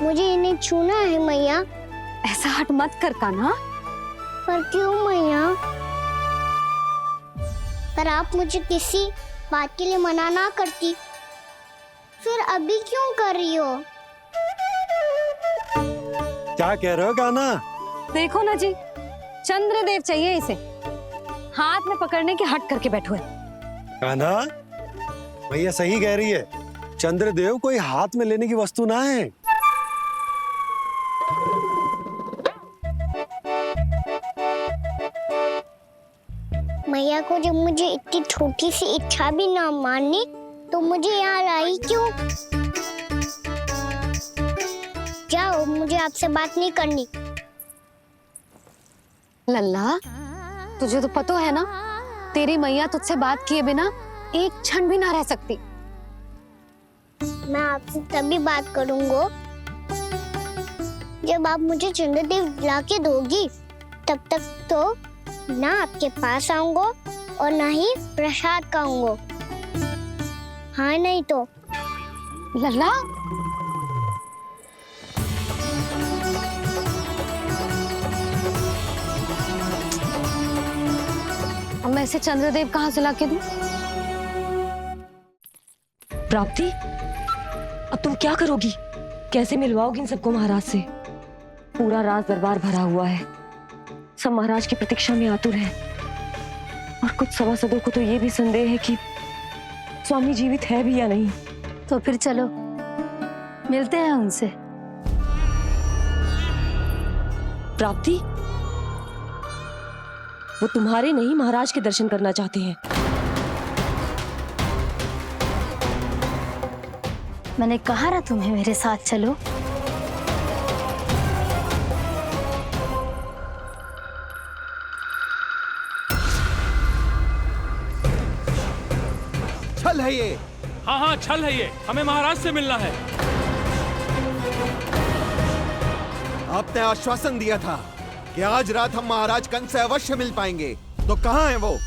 Speaker 5: मुझे इन्हें छूना है मैया।
Speaker 7: ऐसा हट मत कर कान्हा।
Speaker 5: पर क्यों मैया? पर आप मुझे किसी बात के लिए मना ना करती, फिर अभी क्यों कर रही हो?
Speaker 6: क्या कह रहे हो कान्हा?
Speaker 7: देखो ना जी, चंद्रदेव चाहिए इसे, हाथ में पकड़ने के हट करके बैठो है।
Speaker 6: कान्हा, भैया सही कह रही है, चंद्रदेव कोई हाथ में लेने की वस्तु ना है।
Speaker 5: मैया को जब मुझे इतनी छोटी सी इच्छा भी ना माननी तो मुझे यहाँ लाई क्यों? जाओ, मुझे आपसे बात नहीं करनी।
Speaker 7: लल्ला, तुझे तो पता है ना, तेरी मैया तुझसे बात किए बिना एक क्षण भी ना रह सकती।
Speaker 5: मैं आपसे तभी बात करूंगा जब आप मुझे चंद्रदेव ला के दोगी। तब तक तो ना आपके पास आऊंगा और ना ही प्रसाद खाऊंगा। हाँ नहीं तो।
Speaker 7: लल्ला, अब मैं इसे चंद्रदेव कहाँ से लाके दूं?
Speaker 4: प्राप्ति, अब तुम क्या करोगी? कैसे मिलवाओगी इन सबको महाराज से? पूरा राज दरबार भरा हुआ है, सब महाराज की प्रतीक्षा में आतुर हैं। और कुछ सभासदों को तो ये भी संदेह है कि स्वामी जीवित है भी या नहीं।
Speaker 1: तो फिर चलो मिलते हैं उनसे।
Speaker 4: प्राप्ति, वो तुम्हारे नहीं महाराज के दर्शन करना चाहते हैं।
Speaker 1: मैंने कहा ना तुम्हें मेरे साथ चलो।
Speaker 2: छल है ये।
Speaker 9: हाँ हाँ, छल है ये, हमें महाराज से मिलना है।
Speaker 2: आपने आश्वासन दिया था कि आज रात हम महाराज कंस से अवश्य मिल पाएंगे, तो कहाँ है वो?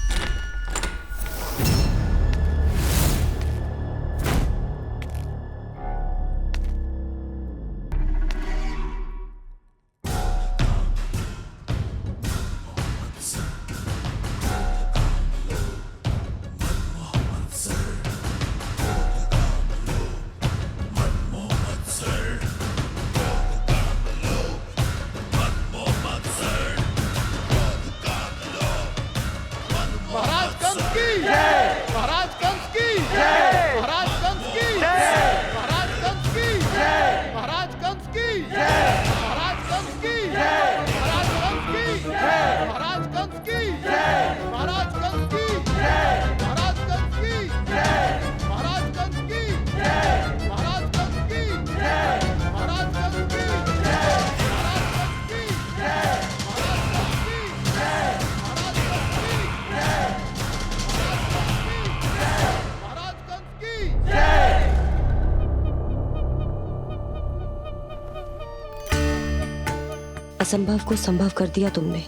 Speaker 4: असंभव को संभव कर दिया तुमने,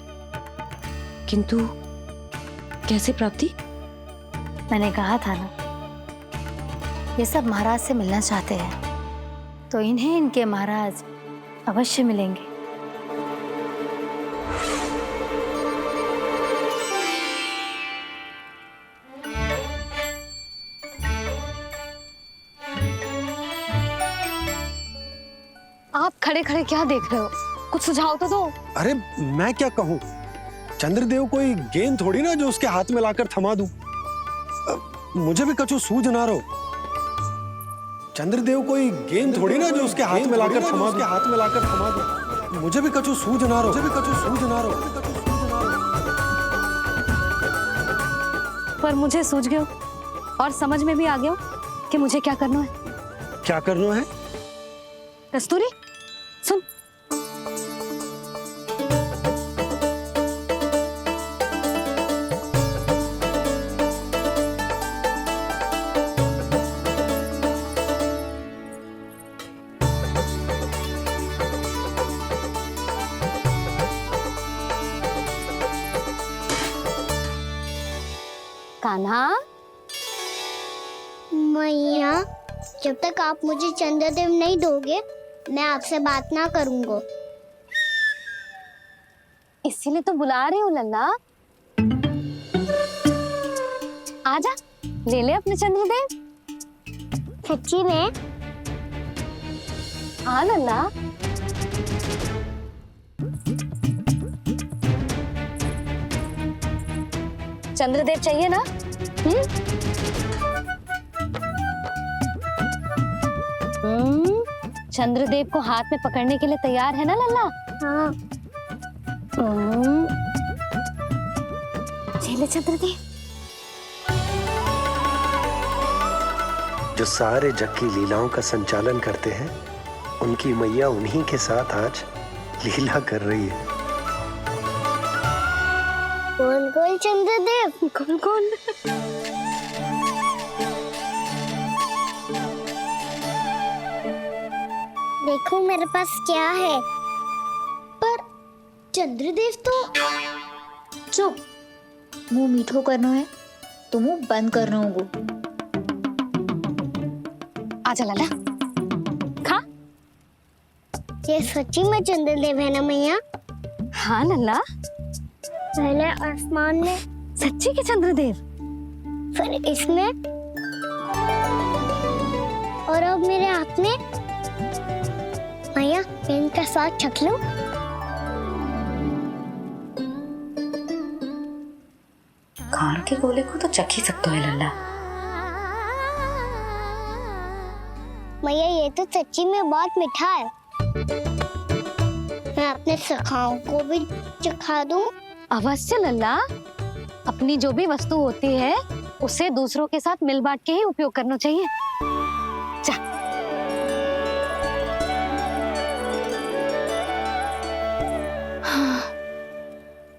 Speaker 4: किंतु कैसे प्राप्ति?
Speaker 1: मैंने कहा था ना, ये सब महाराज से मिलना चाहते हैं, तो इन्हें इनके महाराज अवश्य मिलेंगे।
Speaker 7: आप खड़े खड़े क्या देख रहे हो? कुछ सुझाव तो दो।
Speaker 6: अरे मैं क्या कहूँ, चंद्रदेव कोई गेंद थोड़ी ना जो उसके हाथ में लाकर थमा दूं। मुझे भी कछु सूझ ना रहो। चंद्रदेव कोई गेंद थोड़ी ना जो उसके हाथ में लाकर थमा दूं। मुझे भी कछु सूझ ना रहो।
Speaker 7: पर मुझे सूझ गयो और समझ में भी आ गया कि मुझे क्या करना है।
Speaker 6: क्या करना है?
Speaker 7: कस्तूरी, सुन। कान्हा।
Speaker 5: मैया, जब तक आप मुझे चंद्रदेव नहीं दोगे मैं आपसे बात ना करूंगा।
Speaker 7: इसीलिए तो बुला रही हूँ लल्ला। आजा, ले ले अपने चंद्रदेव।
Speaker 5: सच्ची में?
Speaker 7: हाँ लल्ला। चंद्रदेव चाहिए ना? चंद्रदेव को हाथ में पकड़ने के लिए तैयार है ना लल्ला?
Speaker 5: हाँ।
Speaker 7: ले चंद्रदेव।
Speaker 6: जो सारे जग की लीलाओं का संचालन करते हैं, उनकी मैया उन्हीं के साथ आज लीला कर रही है।
Speaker 5: गोल गोल चंद्रदेव,
Speaker 7: गोल गोल।
Speaker 5: देखो मेरे पास क्या है। पर चंद्रदेव तो
Speaker 13: चुप, मुंह मीठो करनो है तो मुंह बंद करनो होगो।
Speaker 7: आजा लल्ला, खा।
Speaker 5: ये सच्ची में चंद्रदेव है ना मैया?
Speaker 7: हाँ लल्ला,
Speaker 5: पहले आसमान में,
Speaker 7: सच्ची के चंद्रदेव।
Speaker 5: फिर इसमें, और अब मेरे हाथ में। मैया, मैं इनका स्वाद चख लूं?
Speaker 13: खान के गोले को तो चख ही सकते है लल्ला।
Speaker 5: मैया, ये तो सच्ची में बहुत मीठा है। मैं अपने सखाओं को भी चखा दूं?
Speaker 7: अवश्य लल्ला। अपनी जो भी वस्तु होती है उसे दूसरों के साथ मिल बांट के ही उपयोग करना चाहिए। जा।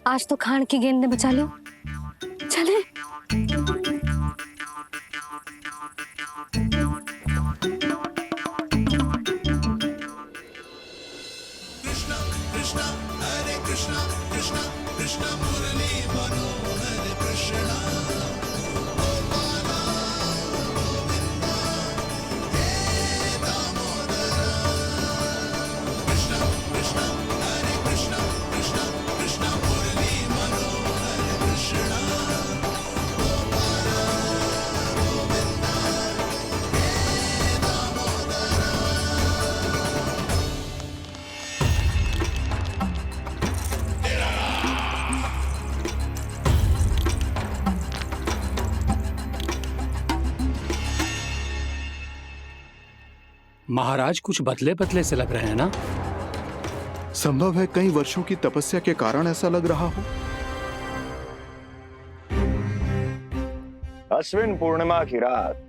Speaker 7: आज तो खान की गेंद ने बचा लो। चले।
Speaker 9: महाराज कुछ बदले बदले से लग रहे हैं ना?
Speaker 3: संभव है कई वर्षों की तपस्या के कारण ऐसा लग रहा हो।
Speaker 14: अश्विन पूर्णिमा की रात,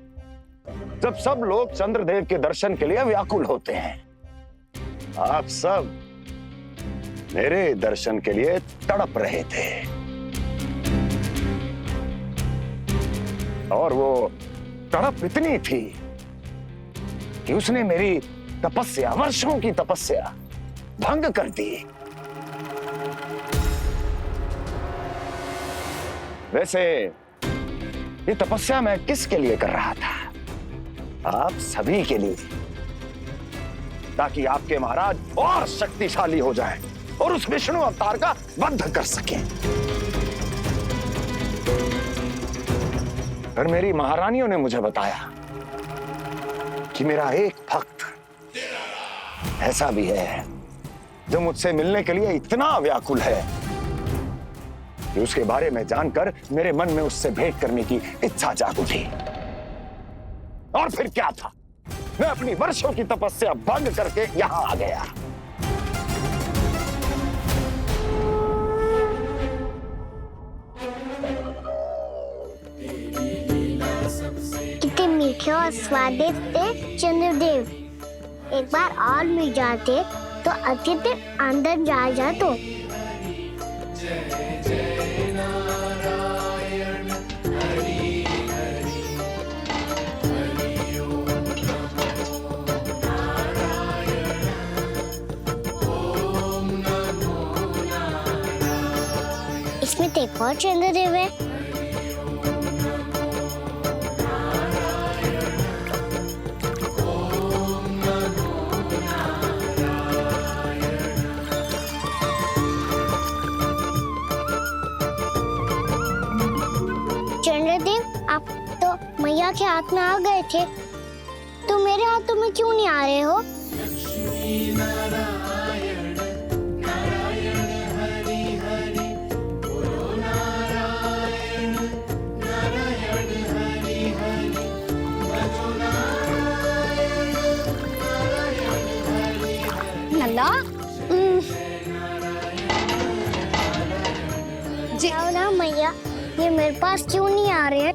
Speaker 14: जब सब लोग चंद्रदेव के दर्शन के लिए व्याकुल होते हैं, आप सब मेरे दर्शन के लिए तड़प रहे थे। और वो तड़प इतनी थी कि उसने मेरी तपस्या, वर्षों की तपस्या भंग कर दी। वैसे ये तपस्या मैं किसके लिए कर रहा था? आप सभी के लिए, ताकि आपके महाराज और शक्तिशाली हो जाएं और उस विष्णु अवतार का वध कर सकें। और मेरी महारानियों ने मुझे बताया कि मेरा एक भक्त ऐसा भी है जो मुझसे मिलने के लिए इतना व्याकुल है कि उसके बारे में जानकर मेरे मन में उससे भेंट करने की इच्छा जाग उठी। और फिर क्या था, मैं अपनी वर्षों की तपस्या भंग करके यहां आ गया।
Speaker 5: कितने मीठे और स्वादिष्ट थे चंद्रदेव। एक बार और मिल जाते तो अतिथि अंदर जा जातो। इसमें एक और चंद्रदेव है। मैया के हाथ में आ गए थे, तो मेरे हाथों में क्यों नहीं आ रहे हो?
Speaker 7: लल्ला
Speaker 5: जी ना मैया, ये मेरे पास क्यों नहीं आ रहे?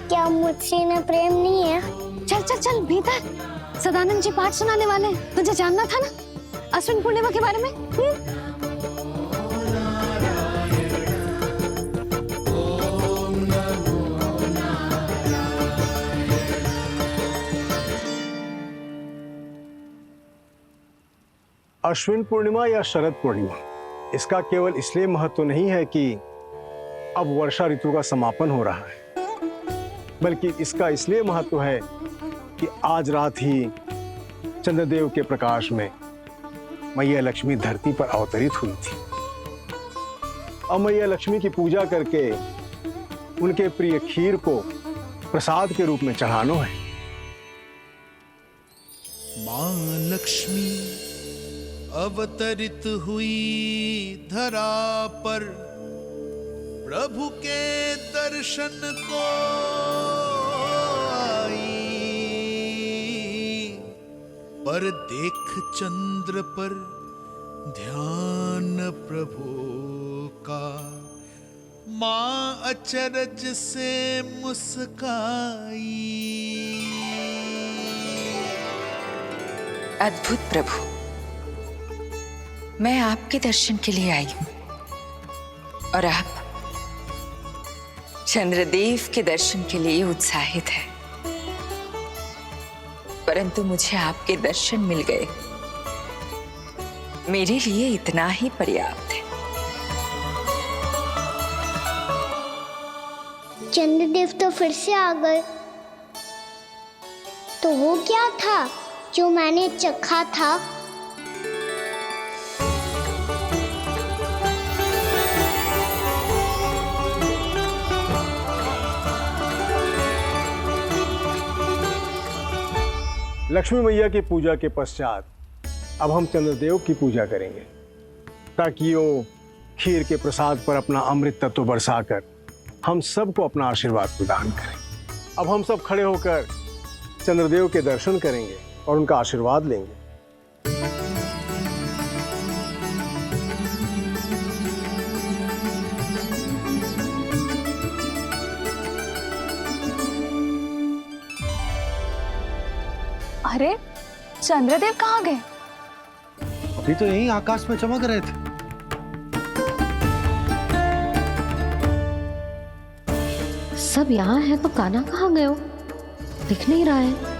Speaker 5: क्या मुझसे इन्हें प्रेम नहीं है?
Speaker 7: चल चल चल भीतर, सदानंद जी पाठ सुनाने वाले हैं। तुझे जानना था ना अश्विन पूर्णिमा के बारे में?
Speaker 6: अश्विन पूर्णिमा या शरद पूर्णिमा, इसका केवल इसलिए महत्व नहीं है कि अब वर्षा ऋतु का समापन हो रहा है, बल्कि इसका इसलिए महत्व है कि आज रात ही चंद्रदेव के प्रकाश में मैया लक्ष्मी धरती पर अवतरित हुई थी। अब मैया लक्ष्मी की पूजा करके उनके प्रिय खीर को प्रसाद के रूप में चढ़ाना है।
Speaker 15: मां लक्ष्मी अवतरित हुई धरा पर, प्रभु के दर्शन को आई, पर देख चंद्र पर ध्यान प्रभु का, मां अचरज से मुस्काई।
Speaker 16: अद्भुत प्रभु, मैं आपके दर्शन के लिए आई हूं और आप चंद्रदेव के दर्शन के लिए उत्साहित है, परंतु मुझे आपके दर्शन मिल गए, मेरे लिए इतना ही पर्याप्त है।
Speaker 5: चंद्रदेव तो फिर से आ गए, तो वो क्या था जो मैंने चखा था?
Speaker 6: लक्ष्मी मैया की पूजा के पश्चात अब हम चंद्रदेव की पूजा करेंगे, ताकि वो खीर के प्रसाद पर अपना अमृत तत्व बरसाकर हम सबको अपना आशीर्वाद प्रदान करें। अब हम सब खड़े होकर चंद्रदेव के दर्शन करेंगे और उनका आशीर्वाद लेंगे।
Speaker 8: अरे चंद्रदेव कहाँ गए?
Speaker 17: अभी तो यहीं आकाश में चमक रहे थे।
Speaker 7: सब यहाँ है तो कान्हा कहाँ गए हो? दिख नहीं रहा है।